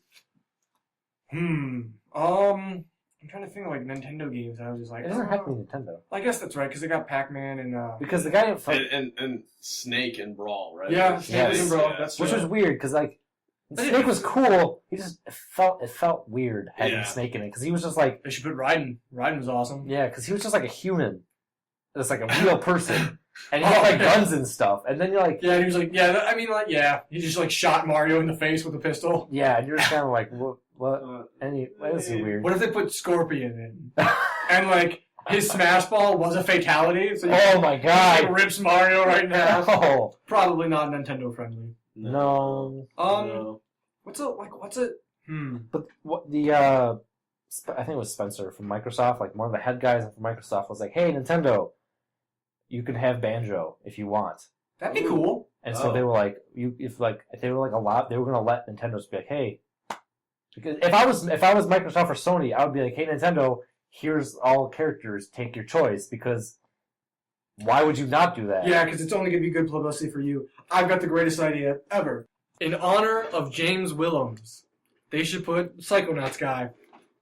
I'm trying to think of like Nintendo games. I was just like, It doesn't have to be Nintendo. I guess that's right because they got Pac-Man and Because the guy and Snake and Brawl, right? yeah, Yes. Snake, bro. Yeah. That's which true. was weird because like Snake was cool. He just it felt weird having Snake in it because he was just like They should put Raiden. Raiden was awesome. yeah, because he was just like a human, just like a real person, and he had like guns and stuff. And then you're like Yeah, and he was like, yeah. I mean, like, yeah. He just like shot Mario in the face with a pistol. yeah, and you're just kind of like what? Any that is weird. What if they put Scorpion in and like his smash ball was a fatality? So Oh my he god! rips Mario right now. No, Probably not Nintendo friendly. no. No. What's it? But what the I think it was Spencer from Microsoft, like one of the head guys from Microsoft, was like, "Hey, Nintendo, you can have Banjo if you want." That'd be cool. And so they were like, if they were like a lot, they were gonna let Nintendo be like, "Hey," because if I was Microsoft or Sony, I would be like, "Hey, Nintendo, here's all characters, take your choice," because why would you not do that? Yeah, because it's only gonna be good publicity for you. I've got the greatest idea ever. In honor of James Willems, they should put Psychonauts guy.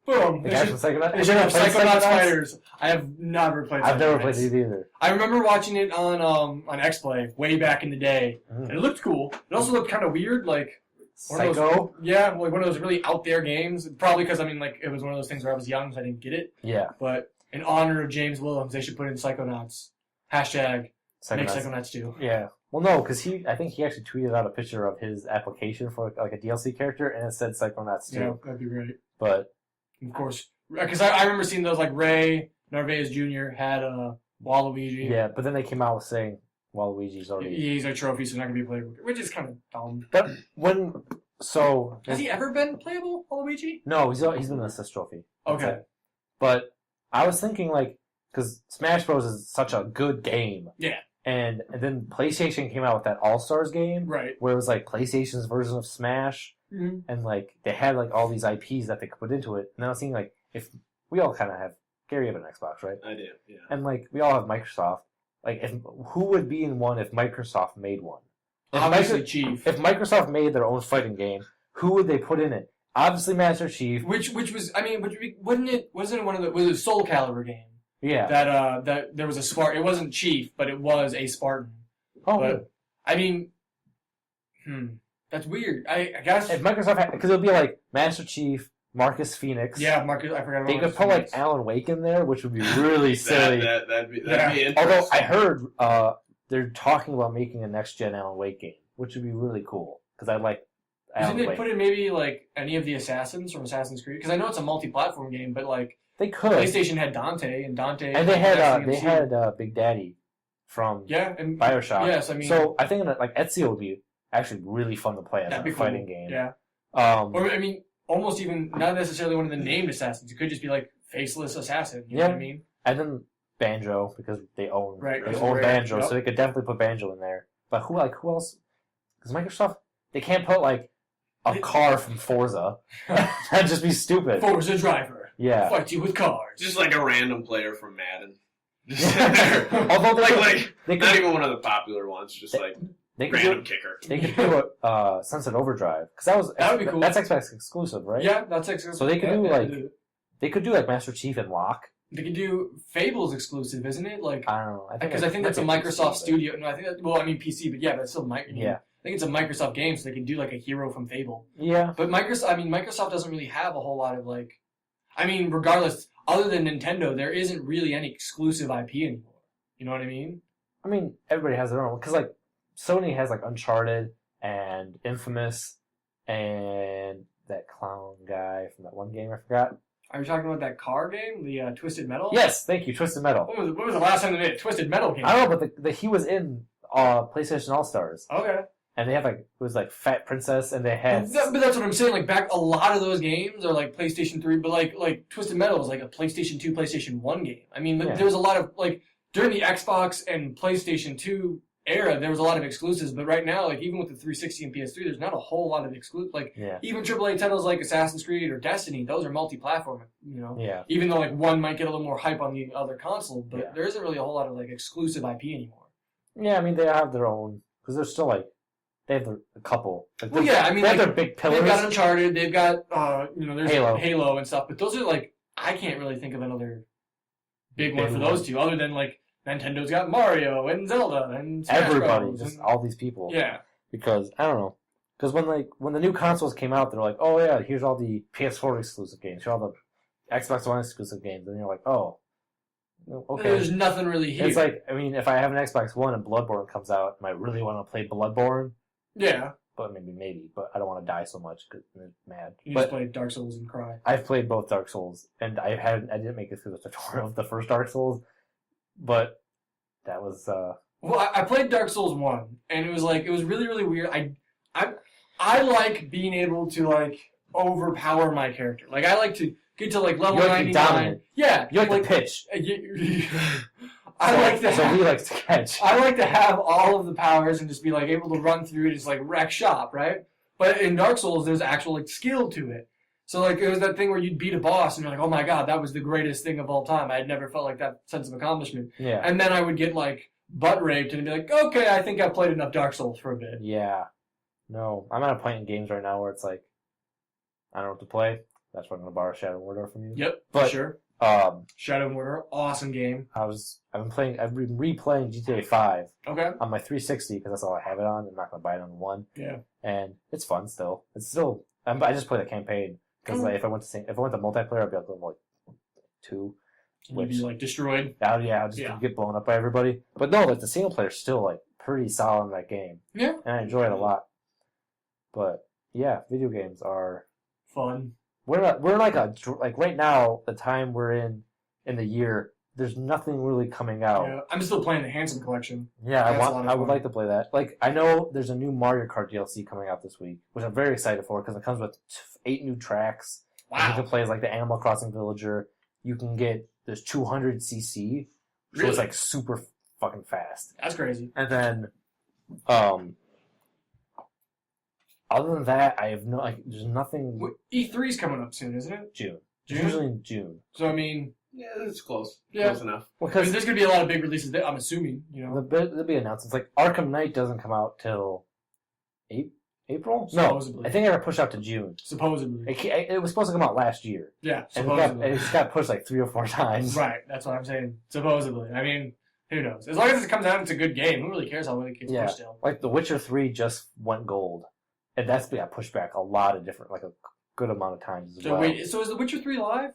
Boom. The They guy should, from Psychonauts. they should have Psychonauts Fighters. I have never played. I've never Psychonauts. played it either. I remember watching it on X-Play way back in the day, and it looked cool. It also looked kind of weird, like one of those, Psycho. yeah, like one of those really out there games. Probably because I mean, like it was one of those things where I was young, so I didn't get it. Yeah. But in honor of James Willems, they should put in Psychonauts. Hashtag make Psychonauts 2. Yeah. Well, no, because I think he actually tweeted out a picture of his application for like a DLC character, and it said Psychonauts too. Yeah, that'd be great. But Of course, because I remember seeing those like Ray Narvaez Jr. had Waluigi. yeah, but then they came out with saying Waluigi's already. He's a trophy, so not gonna be playable, which is kind of dumb. But so Has he ever been playable, Waluigi? no, he's been an assist trophy. That's Okay. it. But I was thinking like because Smash Bros is such a good game. Yeah. And then PlayStation came out with that All Stars game, Right. where it was like PlayStation's version of Smash, Mm-hmm. and like they had like all these IPs that they could put into it. And I was thinking like if we all kind of have Gary have an Xbox, right? I do, yeah. And like we all have Microsoft. Like who would be in one if Microsoft made one? Obviously, Chief. If Microsoft made their own fighting game, who would they put in it? Obviously, Master Chief. Which wasn't it one of the was it a Soul Calibur game Yeah. that there was a Spartan. It wasn't Chief, but it was a Spartan. Oh, But I mean, that's weird. I guess if Microsoft had, because it would be like Master Chief, Marcus Phoenix. yeah, Marcus. I forgot about. They could Marcus put like Phoenix. Alan Wake in there, which would be really silly. That'd be Yeah. interesting. Although I heard they're talking about making a next gen Alan Wake game, which would be really cool because I like Alan Isn't it Wake. put in maybe like any of the assassins from Assassin's Creed? Because I know it's a multi-platform game, but like They could. PlayStation had Dante, and Dante And they had DMC. Big Daddy from yeah, and BioShock. yes, I mean So I think that like Ezio would be actually really fun to play as that'd a be fighting cool. game. Yeah, Um, or I mean, almost even not necessarily one of the named assassins. It could just be like faceless assassin. You know what I mean? and then Banjo because they own Right, they that's own right. Banjo, Yep. so they could definitely put Banjo in there. But who else? Because Microsoft they can't put like a car from Forza. That'd just be stupid. Forza driver. Yeah. Fight you with cars. Just like a random player from Madden. Just sit there. Although they Not could, even one of the popular ones, just like they could random do, kicker. they could do Sunset Overdrive because That would be cool. That's Xbox exclusive, right? Yeah, that's excellent. So they could do Yeah, like they could do like Master Chief and Locke. they could do Fable's exclusive, isn't it? Like I don't know. because I think that's a might be Microsoft PC, studio. No, I think well, I mean PC, but yeah, that's still Yeah. I think it's a Microsoft game, so they can do like a hero from Fable. Yeah. But Microsoft doesn't really have a whole lot of like, I mean, regardless, other than Nintendo, there isn't really any exclusive IP anymore. You know what I mean? I mean, everybody has their own because like Sony has like Uncharted and Infamous and that clown guy from that one game I forgot. Are you talking about that car game, the Twisted Metal? Yes, thank you, Twisted Metal. When was the last time they made a Twisted Metal game? I don't know, but he was in PlayStation All Stars, Okay. and they had like it was like Fat Princess, and they had But that's what I'm saying. Like back, a lot of those games are like PlayStation 3, but like Twisted Metal is like a PlayStation 2, PlayStation 1 game. I mean, Yeah. there was a lot of like during the Xbox and PlayStation 2 era, there was a lot of exclusives. But right now, like even with the 360 and PS3, there's not a whole lot of exclusive. Like yeah, even AAA titles like Assassin's Creed or Destiny, those are multi-platform. You know, yeah. even though like one might get a little more hype on the other console, but Yeah. there isn't really a whole lot of like exclusive IP anymore. Yeah, I mean they have their own because they're still like they have a couple. Like, Well, yeah, I mean, they have like, their big pillars. They've got Uncharted, they've got there's Halo. Halo and stuff, but those are like I can't really think of another big one for those two, other than like Nintendo's got Mario and Zelda and Smash Everybody, Bros. just And, all these people. yeah. Because I don't know. Because when the new consoles came out, they're like, oh yeah, here's all the PS4 exclusive games, here's all the Xbox One exclusive games, and you're like, oh, okay. There's nothing really here. It's like, I mean, if I have an Xbox One and Bloodborne comes out, I might really want to play Bloodborne. Yeah. But maybe. But I don't want to die so much because I'm mad. You but just play Dark Souls and cry. I've played both Dark Souls, and I didn't make it through the tutorial of the first Dark Souls, but that was. Well, I played Dark Souls 1, and it was really, really weird. I like being able to, like, overpower my character. Like, I like to get to, like, level You like to be 99. dominant. Yeah. You like to pitch. I like to So he likes to catch. I like to have all of the powers and just be, like, able to run through and just, like, wreck shop, right? But in Dark Souls, there's actual, like, skill to it. So, like, it was that thing where you'd beat a boss, and you're like, oh my god, that was the greatest thing of all time. I had never felt like that sense of accomplishment. Yeah. And then I would get, like, butt raped and be like, okay, I think I've played enough Dark Souls for a bit. Yeah. No, I'm at a point in games right now where it's like, I don't know what to play. That's why I'm going to borrow Shadow Warrior from you. Yep, But, for sure. Shadow Warrior, awesome game. I've been replaying GTA 5 Okay. on my 360 because that's all I have it on. I'm not going to buy it on the one. Yeah. And it's fun still. I just play the campaign because like, if I went to multiplayer, I'd be like level 2. You'd be, like, destroyed. I'll just get blown up by everybody. But no, like the single player's still like pretty solid in that game. Yeah. And I enjoy it a lot. But yeah, video games are Fun. we're like right now, the time we're in the year, there's nothing really coming out. Yeah. I'm still playing the Handsome Collection. Yeah, That's a lot of I would fun. like to play that. Like, I know there's a new Mario Kart DLC coming out this week, which I'm very excited for because it comes with 8 new tracks. And you Wow. can play as like the Animal Crossing villager. You can there's 200cc, so Really? it's like super fucking fast. That's crazy. And then, other than that, I have there's nothing. E3's coming up soon, isn't it? June. June? It's usually in June. So, I mean, Yeah, it's close. Yeah. Close enough. Well, I mean, because there's going to be a lot of big releases there, I'm assuming, you know. there'll be announcements. Like Arkham Knight doesn't come out till April. No, Supposedly. I think it got pushed out to June. Supposedly. It was supposed to come out last year, Yeah, and supposedly. it got pushed like 3 or 4 times. Right, that's what I'm saying. Supposedly. I mean, who knows? As long as it comes out and it's a good game, who really cares how well it gets Yeah. pushed still? Like The Witcher 3 just went gold, and that's got pushed back a lot of different, like a good amount of times as So well. wait, so is The Witcher 3 live?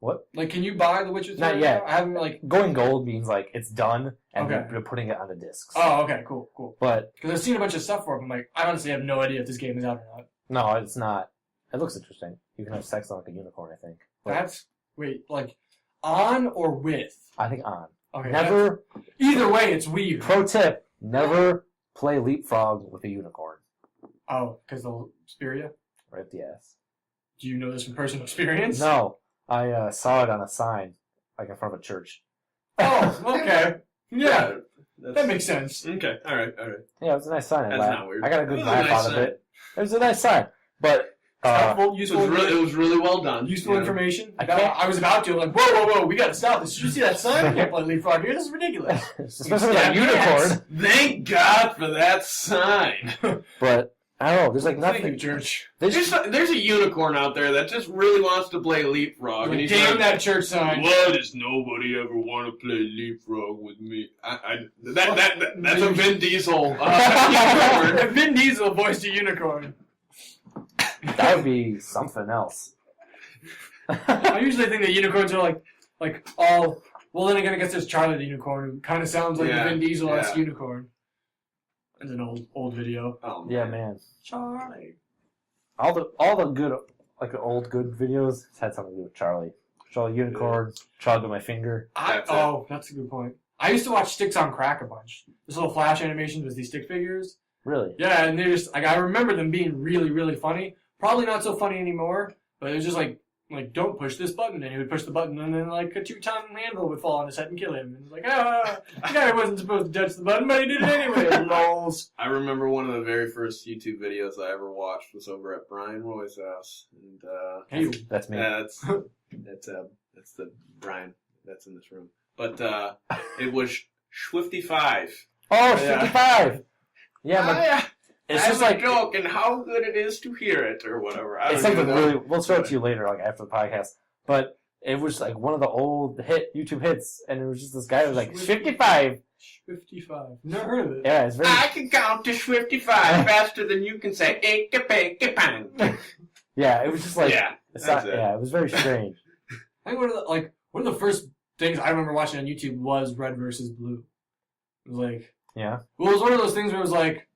What? Like, can you buy The Witcher 3? Not yet. now? I haven't, like... Going gold means like it's done, and Okay. they're putting it on the discs. Oh, okay, cool. But Because I've seen a bunch of stuff for it, but I'm like, I honestly have no idea if this game is out or not. no, it's not. It looks interesting. You can have sex on like a unicorn, I think. But That's... Wait, like, on or with? I think on. Okay. Never. Either way, it's weird. Pro tip: never play leapfrog with a unicorn. Oh, because they'll spear you? Right up the ass. Do you know this from personal experience? No, I saw it on a sign, like in front of a church. Oh, okay. Yeah, That's, that makes sense. Okay, alright. Yeah, it was a nice sign. That's not weird. I got a good It was a laugh nice out of sign. it. It was a nice sign, but Helpful, It useful, was really well done. useful Yeah. information. I can't- I was about to. I'm like, whoa, we gotta stop this. Did you see that sign? I can't play leapfrog here. This is ridiculous. especially with Yeah, a unicorn. yes. Thank God for that sign. But I don't know. There's like Thank you, nothing. church. There's a unicorn out there that just really wants to play leapfrog, and Like, he's damn like, that church sign. why does nobody ever want to play leapfrog with me? That's a Vin Diesel unicorn. Vin Diesel voiced a unicorn. That would be something else. I usually think that unicorns are like all. Well, then again, I guess there's Charlie the unicorn, who kind of sounds like Yeah, a Vin Diesel-esque yeah. unicorn. It's an old video. Oh, Yeah, man. Charlie. All the good, like the old good videos had something to do with Charlie. Charlie unicorn, Charlie with my finger. That's it. That's a good point. I used to watch Sticks on Crack a bunch. This little Flash animations with these stick figures. Really? Yeah, and they're just like, I remember them being really, really funny. Probably not so funny anymore, but it was just like don't push this button, and he would push the button, and then like a 2-ton anvil would fall on his head and kill him. And it's like, the guy wasn't supposed to touch the button, but he did it anyway. Lols. I remember one of the very first YouTube videos I ever watched was over at Brian Roy's house, and Hey, That's me. that's the Brian that's in this room. But it was Schwifty5. Oh, Yeah. 55! Yeah, but it's As just a like joke, and how good it is to hear it, or whatever. I it's don't even something know. really. We'll show it to you later, like after the podcast. But it was like one of the old YouTube hits, and it was just this guy who was like 55. 55. Never heard of it. Yeah, it's very. I can count to 55 faster than you can say "Ika pika pang." Yeah, it was just like Yeah, it was very strange. I think one of the first things I remember watching on YouTube was Red versus Blue. It was like, Yeah. well, it was one of those things where it was like,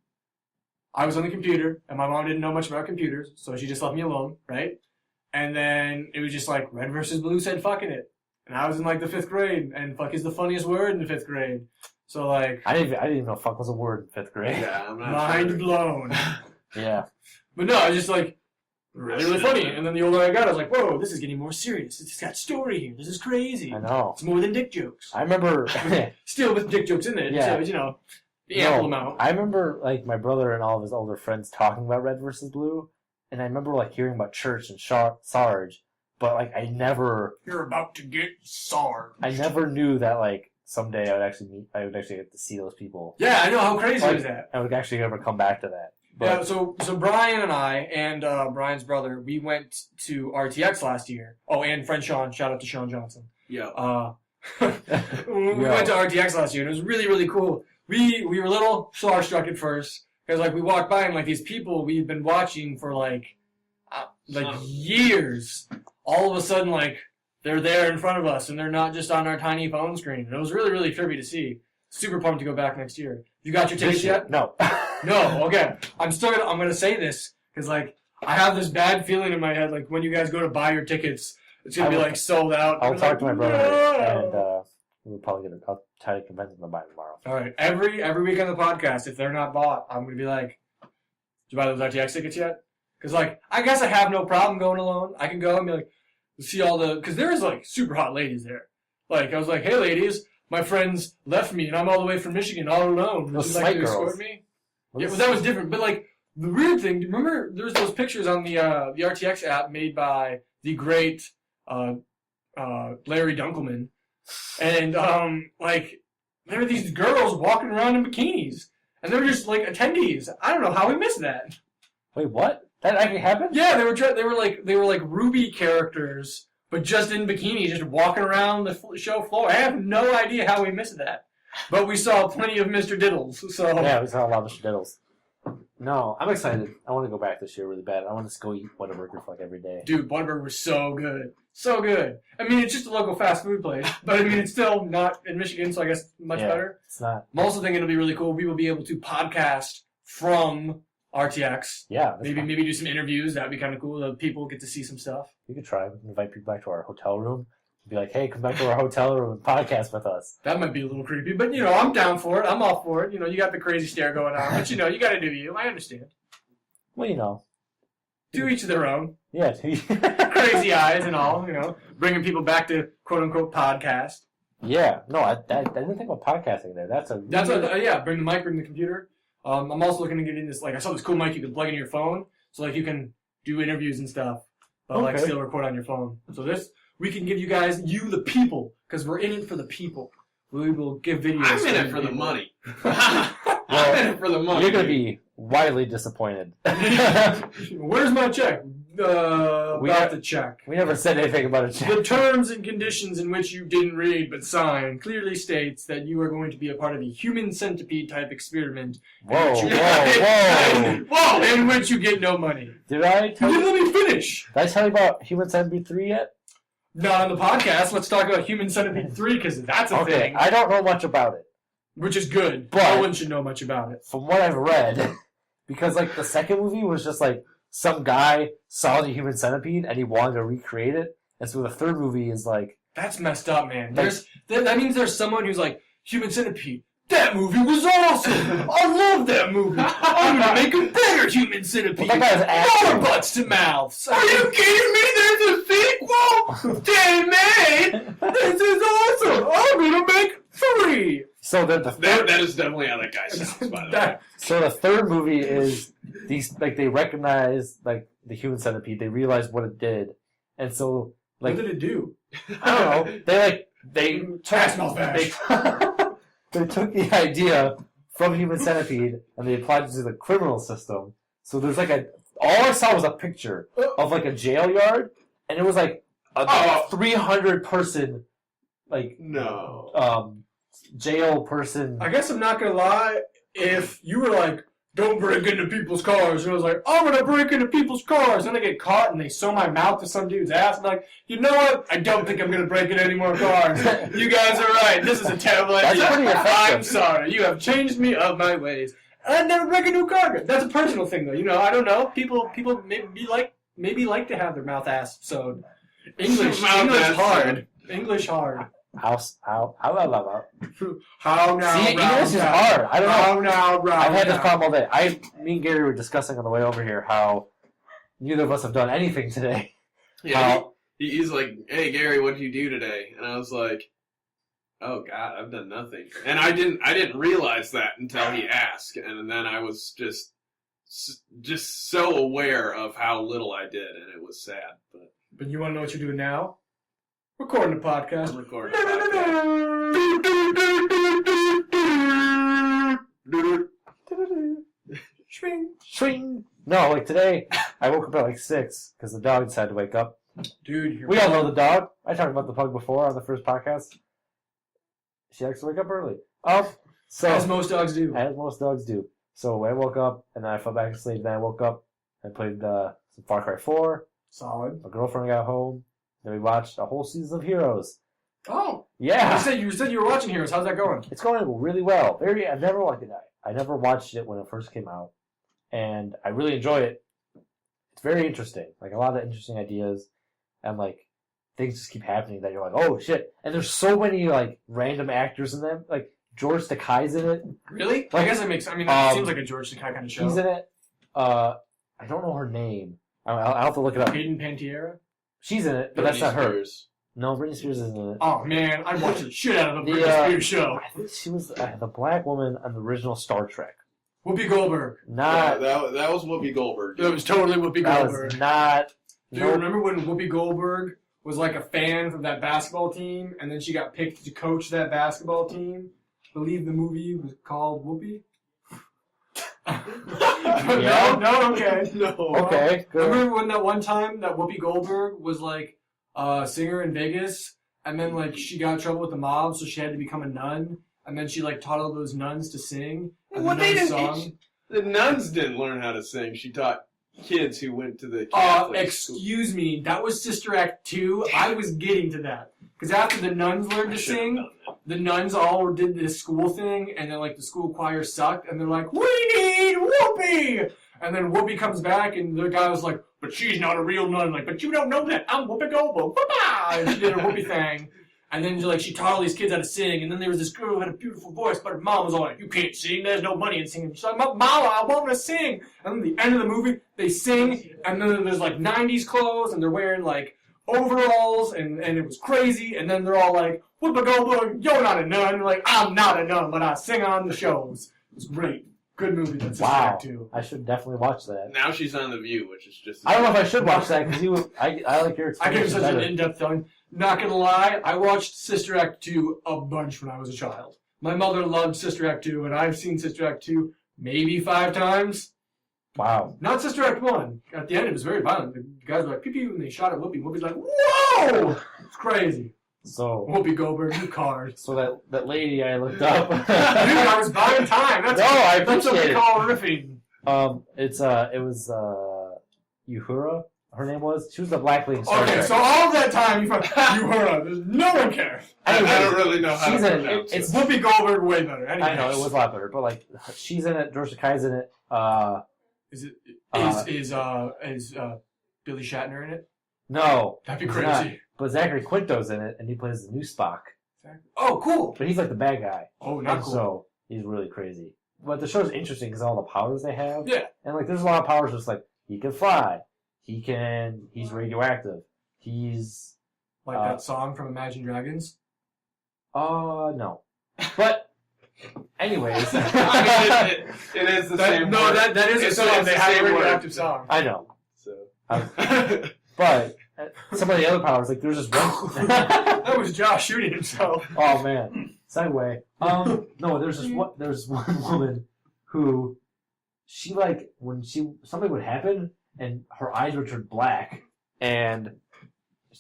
I was on the computer, and my mom didn't know much about computers, so she just left me alone, right? And then it was just like, Red versus Blue said fucking it. And I was in like the 5th grade, and fuck is the funniest word in the 5th grade. So like, I didn't even know fuck was a word in 5th grade. Yeah, I'm not mind sure. blown. Yeah. But no, it's just like, really funny. And then the older I got, I was like, whoa, this is getting more serious. It's got story here. This is crazy. I know. It's more than dick jokes. I remember. Still with dick jokes in it. Yeah. So, you know, the ample amount. I remember like my brother and all of his older friends talking about Red versus Blue, and I remember like hearing about Church and Sarge, but like I never. You're about to get Sarge. I never knew that like someday I would actually get to see those people. Yeah, I know. How crazy Like, is that? I would actually ever come back to that. Yeah, But, so Brian and I and Brian's brother, we went to RTX last year. Oh, and friend Sean, shout out to Sean Johnson. Yeah. We went to RTX last year, and it was really, really cool. We were a little starstruck at first, because like we walked by and like these people we've been watching for like years, all of a sudden like they're there in front of us, and they're not just on our tiny phone screen. And it was really, really trippy to see. Super pumped to go back next year. You got your tickets yet? No. No, okay. I'm gonna say this because like I have this bad feeling in my head like when you guys go to buy your tickets, it's gonna be like sold out. I'll We're talk like, to my brother, "No!" and we'll probably I'll try to convince him to buy tomorrow. All right, every week on the podcast, if they're not bought, I'm gonna be like, "Did you buy those RTX tickets yet?" Because like I guess I have no problem going alone. I can go and be like, see all the because there's like super hot ladies there. Like I was like, hey ladies, my friends left me and I'm all the way from Michigan all alone. Would Those you like to Smite escort girls. me? Yeah, well, that was different. But like the weird thing, remember there's those pictures on the RTX app made by the great Larry Dunkelman, and like there were these girls walking around in bikinis, and they were just like attendees. I don't know how we missed that. Wait, what? That actually happened? Yeah, they were like Ruby characters, but just in bikinis, just walking around the show floor. I have no idea how we missed that, but we saw plenty of Mr. Diddles. So Yeah, we saw a lot of Diddles. No, I'm excited. I want to go back this year really bad. I want to go eat Whataburger for like every day. dude, Whataburger was so good, so good. I mean, it's just a local fast food place, but I mean, it's still not in Michigan, so I guess much Yeah, better. It's not. I'm also thinking it'll be really cool. We will be able to podcast from RTX. Yeah. that's Maybe fine. do some interviews. That'd be kind of cool. The people get to see some stuff. We could try. We can invite people back to our hotel room. Be like, hey, come back to our hotel room and podcast with us. That might be a little creepy, but you know, I'm down for it. I'm all for it. You know, you got the crazy stare going on, but you know, you got to do you. I understand. Well, you know. To each their own. Yeah. Crazy eyes and all. You know, bringing people back to quote unquote podcast. Yeah. No, I didn't think about podcasting there. That's What, yeah. Bring the mic, bring the computer. I'm also looking to get in this. Like, I saw this cool mic you can plug into your phone, so like you can do interviews and stuff, but like Okay. still record on your phone. So we can give you guys, the people, because we're in it for the people. We will give videos. I'm in it the for the people. money. I'm in it for the money. You're going to dude. be widely disappointed. Where's my check? About the check. We never said anything about a check. The terms and conditions in which you didn't read but signed clearly states that you are going to be a part of a human centipede type experiment. Whoa, in which you- whoa, whoa. Whoa! In which you get no money. Did I tell You you? didn't let me finish. Did I tell you about Human Centipede 3 yet? Not on the podcast. Let's talk about Human Centipede 3 because that's a Okay, thing, I don't know much about it. which is good. But- No one should know much about it. From what I've read, because like the second movie was just like some guy saw the Human Centipede and he wanted to recreate it, and so the third movie is like That's messed up, man. Like- That means there's someone who's like, Human Centipede, that movie was awesome! I love that movie! I'm gonna make a better Human Centipede! Well, that guy's acting. More butts to mouths! Are you kidding me? There's a sequel? Damn, man! This is awesome! I'm gonna make 3! so the third, That is definitely how that guy sounds, by the way. That- so the third movie is these like they recognize like the Human Centipede, they realize what it did, and so like what did it do? I don't know, they Ass mouth bash. they took the idea from Human Centipede and they applied it to the criminal system. So there's like all I saw was a picture of like a jail yard, and it was like a 300 person, like, No. jail person. I guess I'm not gonna lie. If you were like, don't break into people's cars, and I was like, I'm gonna break into people's cars, and I get caught and they sew my mouth to some dude's ass, I'm like, you know what? I don't think I'm gonna break into any more cars. You guys are right. This is a terrible idea. That's pretty effective. I'm sorry. You have changed me of my ways. And I'd never break into a car. That's a personal thing, though. You know, I don't know. People maybe like to have their mouth ass sewed. English hard. English hard. How now? See, English is hard. I don't know. How now, right? I've had this problem all day. Me and Gary were discussing on the way over here how neither of us have done anything today. Yeah, he's like, hey, Gary, what did you do today? And I was like, oh, God, I've done nothing. And I didn't realize that until he asked. And then I was just so aware of how little I did, and it was sad. But you want to know what you're doing now? Recording the podcast. I'm recording a podcast. Swing. No, like today, I woke up at like 6 because the dog decided to wake up. Dude, We all know the dog. I talked about the pug before on the first podcast. She likes to wake up early. So as most dogs do. As most dogs do. So I woke up and then I fell back asleep. Then I woke up and played some Far Cry 4. Solid. My girlfriend got home. Then we watched a whole season of Heroes. Oh. Yeah. You said you were watching Heroes. How's that going? It's going really well. I never liked it. I never watched it when it first came out. And I really enjoy it. It's very interesting. Like, a lot of interesting ideas. And, like, things just keep happening that you're like, oh, shit. And there's so many, like, random actors in them. Like, George Takei's in it. Really? Like, I guess it makes... I mean, that seems like a George Takei kind of show. He's in it. I don't know her name. I'll have to look it up. Hayden Panettiere? She's in it, but Britney that's not her. Spears. No, Britney Spears isn't in it. Oh, man. I watched the shit out of the Britney Spears show. I think she was the black woman on the original Star Trek. Whoopi Goldberg. Not... Yeah, that was Whoopi Goldberg. That was totally Whoopi That Goldberg. was not... Dude, remember when Whoopi Goldberg was like a fan from that basketball team, and then she got picked to coach that basketball team? I believe the movie was called Whoopi? Yeah. No, okay. No. Okay, good. Remember when that one time that Whoopi Goldberg was like a singer in Vegas, and then like she got in trouble with the mob, so she had to become a nun, and then she like taught all those nuns to sing. And Well, the they nuns didn't. sung. The nuns didn't learn how to sing. She taught kids who went to the Catholic school. Excuse me, that was Sister Act 2. I was getting to that. Because after the nuns learned to sing, the nuns all did this school thing, and then like the school choir sucked, and they're like, we need Whoopi! And then Whoopi comes back, and the guy was like, but she's not a real nun. Like, but you don't know that. I'm Whoopi Goldberg. Whoopah! And she did her Whoopi thing. And then like she taught all these kids how to sing, and then there was this girl who had a beautiful voice, but her mom was all like, you can't sing, there's no money in singing. She's like, Mama, I want to sing. And then at the end of the movie, they sing, and then there's like 90s clothes, and they're wearing like overalls, and it was crazy, and then they're all like, Whoopi Goldberg, you're not a nun. Like, I'm not a nun, but I sing on the shows. It was great. Good movie, that's Wow. too. I should definitely watch that. Now she's on The View, which is just... I don't know if I should watch that, because I like your I gave experience such better. an in-depth telling. Not gonna lie, I watched Sister Act 2 a bunch when I was a child. My mother loved Sister Act 2, and I've seen Sister Act 2 maybe 5 times. Wow. Not Sister Act 1. At the end, it was very violent. The guys were like, pew pew, and they shot at Whoopi. Whoopi's like, whoa! It's crazy. So Whoopi Goldberg, you card. So that lady I looked up. Dude, I was buying time. That's, No, I that's what appreciate we it. call riffing. It was Uhura. Her name was. She was the black lady in Star Okay, Trek. so all of that time, you heard There's no one cares. I don't really know how She's to in it. pronounce It's it. Whoopi Goldberg way better. Anyways. I know it was a lot better, but like she's in it. George Takei's in it. Is Billy Shatner in it? No, That'd be he's crazy. not. But Zachary Quinto's in it, and he plays the new Spock. Oh, cool. But he's like the bad guy. Oh, not And cool. so he's really crazy. But the show's interesting because all the powers they have. Yeah. And like, there's a lot of powers. Just like he can fly. He's radioactive. He's Like that song from Imagine Dragons. no. But anyways, I mean, it is the same No, word. that is a It's song. the They have a same word. radioactive song. I know. So. But some of the other powers, like there's this one. That was Josh shooting himself. Oh man, segue. No, there's one woman who she like when something would happen and her eyes would turn black and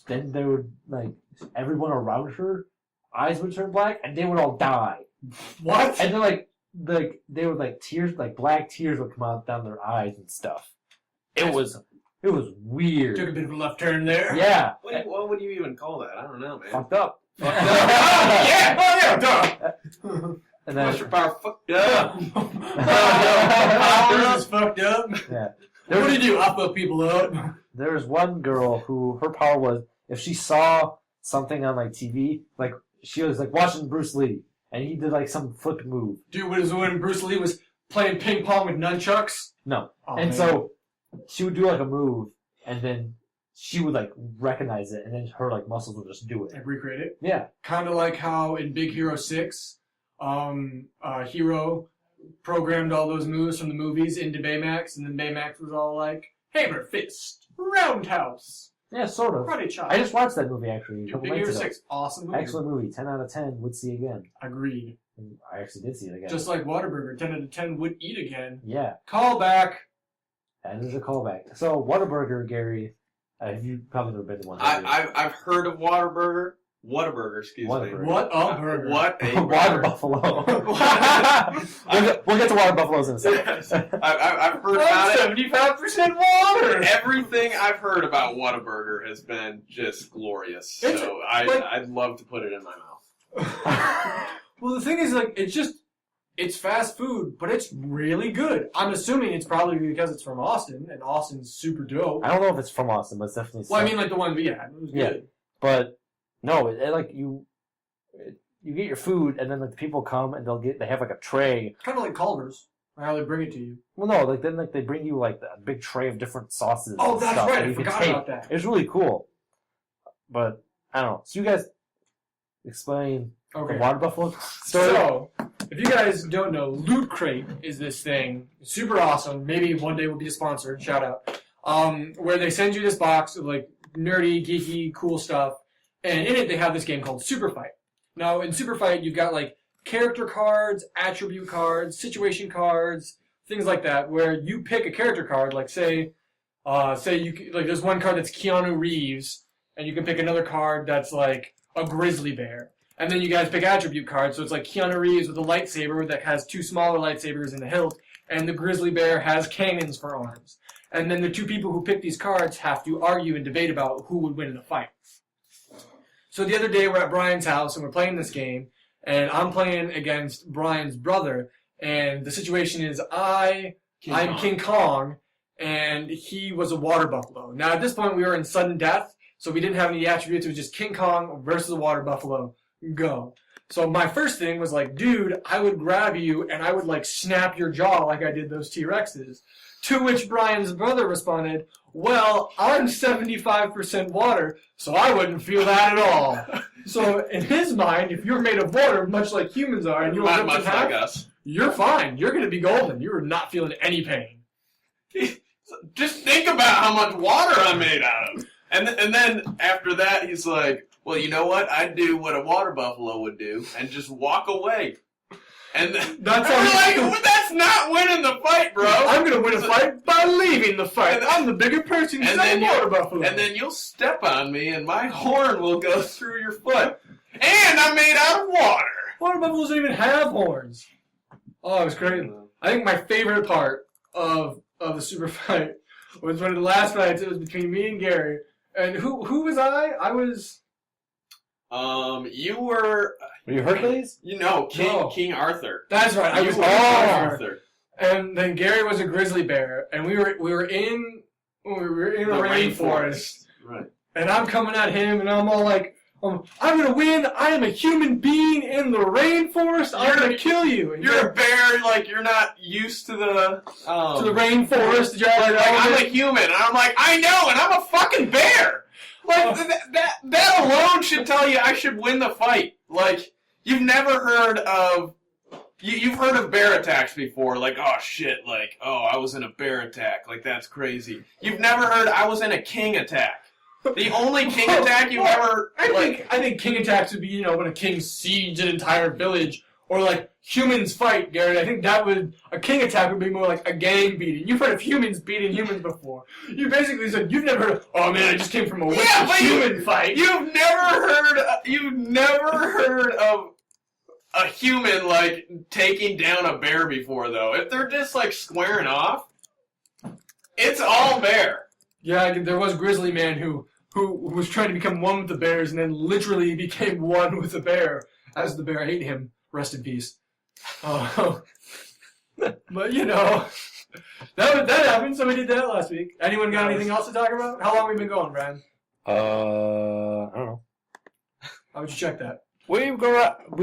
then they would, like, everyone around her, eyes would turn black, and they would all die. What? And then, like, they would, like, tears, like, black tears would come out down their eyes and stuff. It was weird. Took a bit of a left turn there. Yeah. What would you even call that? I don't know, man. Fucked up. Yeah! Oh, yeah, duh! And then, Mushroom power fucked up. Power is fucked up. yeah. What do you do? I fuck people up. There was one girl who, her power was, if she saw something on, like, TV, like, she was, like, watching Bruce Lee, and he did, like, some flip move. Dude, was when Bruce Lee was playing ping pong with nunchucks? No. Oh, and man. so, she would do, like, a move, and then she would, like, recognize it, and then her, like, muscles would just do it. Like, recreate it. Yeah. Kind of like how in Big Hero 6, Hero programmed all those moves from the movies into Baymax, and then Baymax was all like, hammer, fist, roundhouse, Yeah, sort of. karate chop. I just watched that movie, actually, a Big couple Hero nights ago. 6, awesome movie. Excellent movie. 10 out of 10. Would see again. Agreed. And I actually did see it again. Just like Whataburger, 10 out of 10 would eat again. Yeah. Call back. That is a callback. So, Whataburger, Gary, you probably never been to one. have you? I've heard of Whataburger. Whataburger, excuse Whataburger. me. What a burger. What a Water burger. Buffalo. we'll get to Water Buffaloes in a second. I've heard about it. 75% water. Everything I've heard about Whataburger has been just glorious. So I'd love to put it in my mouth. Well, the thing is, like, it's fast food, but it's really good. I'm assuming it's probably because it's from Austin, and Austin's super dope. I don't know if it's from Austin, but it's definitely. Well, I mean, like the one we had. It was Yeah. good. But no, like you get your food, and then like the people come and they have like a tray. Kind of like Culver's, how they bring it to you. Well, no, like then like they bring you like a big tray of different sauces. Oh, and that's stuff right. that I you can forgot take. about that. It's really cool. But I don't know. So you guys explain Okay. the Water Buffalo story. So, if you guys don't know, Loot Crate is this thing, super awesome. Maybe one day we'll be a sponsor. Shout out. Where they send you this box of like nerdy, geeky, cool stuff, and in it they have this game called Super Fight. Now, in Super Fight, you've got like character cards, attribute cards, situation cards, things like that. Where you pick a character card, like say you like there's one card that's Keanu Reeves, and you can pick another card that's like a grizzly bear. And then you guys pick attribute cards, so it's like Keanu Reeves with a lightsaber that has two smaller lightsabers in the hilt, and the grizzly bear has cannons for arms. And then the two people who pick these cards have to argue and debate about who would win in a fight. So the other day we're at Brian's house and we're playing this game, and I'm playing against Brian's brother, and the situation is I'm King Kong, and he was a water buffalo. Now at this point we were in sudden death, so we didn't have any attributes, it was just King Kong versus a water buffalo. Go. So my first thing was like, dude, I would grab you and I would like snap your jaw like I did those T-Rexes. To which Brian's brother responded, well, I'm 75% water, so I wouldn't feel that at all. So in his mind, if you're made of water, much like humans are, and you're ripped in Much half, like us. you're fine. You're going to be golden. You're not feeling any pain. Just think about how much water I'm made out of. And then after that, he's like, well, you know what? I'd do what a water buffalo would do and just walk away. And That's I'm how like, well, that's not winning the fight, bro. I'm going to win a fight by leaving the fight. I'm the bigger person And than then water buffalo. And then you'll step on me and my horn will go through your foot. And I'm made out of water. Water buffaloes don't even have horns. Oh, it was great. I think my favorite part of the super fight was one of the last fights. It was between me and Gary. And who was I? I was... You were... Were you Hercules? You know, No. King Arthur. That's right. I You was were King King Arthur. Arthur. And then Gary was a grizzly bear, and we were in a rainforest. Right. And I'm coming at him, and I'm all like, I'm gonna win. I am a human being in the rainforest. I'm gonna kill you. And You're a bear, like, you're not used to the... to the rainforest. like, I'm a human, and I'm like, I know, and I'm a fucking bear! Like, that alone should tell you I should win the fight. Like, you've never heard of... You've heard of bear attacks before, like, oh shit, like, oh, I was in a bear attack, like, that's crazy. You've never heard I was in a king attack. The only king attack you've ever... I think king attacks would be, when a king sieged an entire village, Or like humans fight, Gary. I think a king attack would be more like a gang beating. You've heard of humans beating humans before. You basically said you've never heard of, oh man, I just came from a human fight. You've never heard of a human like taking down a bear before, though. If they're just like squaring off, it's all bear. Yeah, there was Grizzly Man who was trying to become one with the bears and then literally became one with the bear as the bear ate him. Rest in peace. But you know, that happened. So we did that last week. Anyone got anything else to talk about? How long have we been going, Brian? I don't know. How would you check that? We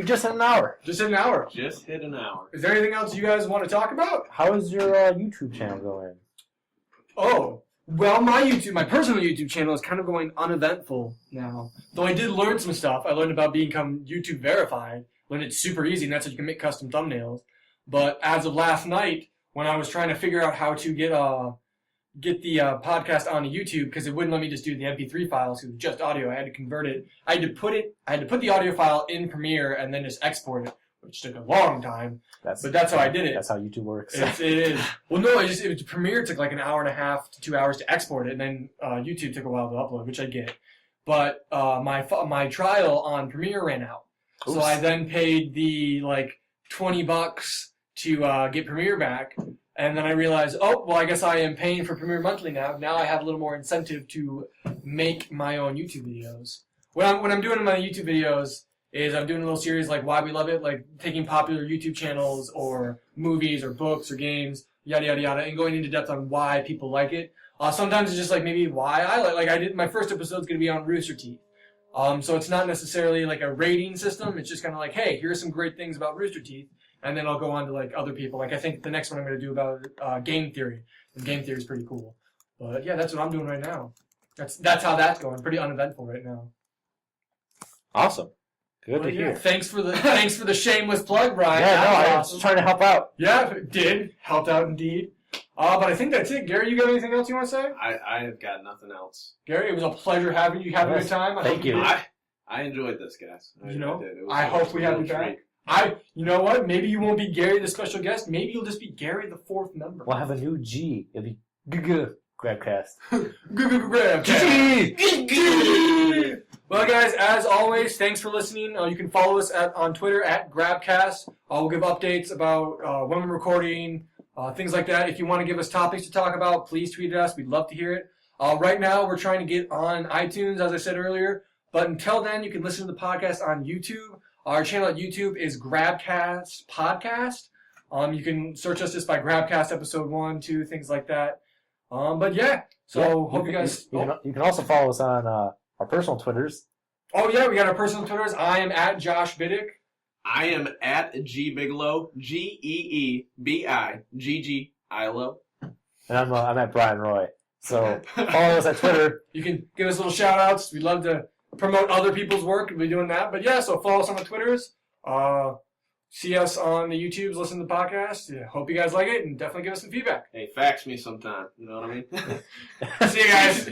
just hit an hour. Just hit an hour. Just hit an hour. Is there anything else you guys want to talk about? How is your YouTube channel going? Oh, well, my personal YouTube channel is kind of going uneventful now. Though I did learn some stuff. I learned about become YouTube verified. Learned it's super easy, and that's how you can make custom thumbnails. But as of last night, when I was trying to figure out how to get the podcast onto YouTube, because it wouldn't let me just do the MP3 files, because it was just audio. I had to convert it. I had to put the audio file in Premiere and then just export it, which took a long time. But that's how I did it. That's how YouTube works. It is. Well, no, Premiere took like an hour and a half to 2 hours to export it, and then YouTube took a while to upload, which I get. But my trial on Premiere ran out. Oops. So I then paid the like $20 to get Premiere back, and then I realized, oh, well, I guess I am paying for Premiere monthly now. Now I have a little more incentive to make my own YouTube videos. What I'm doing in my YouTube videos is I'm doing a little series like Why We Love It, like taking popular YouTube channels or movies or books or games, yada yada yada, and going into depth on why people like it. Sometimes it's just like maybe why I like I did my first episode's gonna be on Rooster Teeth. So it's not necessarily like a rating system. It's just kind of like, hey, here's some great things about Rooster Teeth. And then I'll go on to like other people. Like I think the next one I'm going to do about game theory. And game theory is pretty cool. But yeah, that's what I'm doing right now. That's how that's going. Pretty uneventful right now. Awesome. Good to hear. Thanks for the shameless plug, Brian. Yeah, no, I awesome. was trying to help out. Yeah, it did. Helped out indeed. But I think that's it. Gary, you got anything else you want to say? I have got nothing else. Gary, it was a pleasure having you. Having a good time. Thank you. I enjoyed this, guys. I hope we have you back. You know what? Maybe you won't be Gary, the special guest. Maybe you'll just be Gary, the fourth member. We'll have a new G. It'll be GRaBcast. GRaBcast. Well, guys, as always, thanks for listening. You can follow us on Twitter at GRaBcast. We'll give updates about when we're recording, things like that. If you want to give us topics to talk about, please tweet at us. We'd love to hear it. Right now, we're trying to get on iTunes, as I said earlier. But until then, you can listen to the podcast on YouTube. Our channel at YouTube is GRaBcast Podcast. You can search us just by GRaBcast episode 1, 2, things like that. But yeah, so hope you guys... You can also follow us on our personal Twitters. Oh yeah, we got our personal Twitters. I am at Josh Biddick. I am at G Bigelow, GeeBigilo. And I'm at Brian Roy. So follow us at Twitter. You can give us little shout outs. We'd love to promote other people's work. We'll be doing that. But yeah, so follow us on the Twitters. See us on the YouTubes, listen to the podcast. Yeah, hope you guys like it, and definitely give us some feedback. Hey, fax me sometime. You know what I mean? See you guys.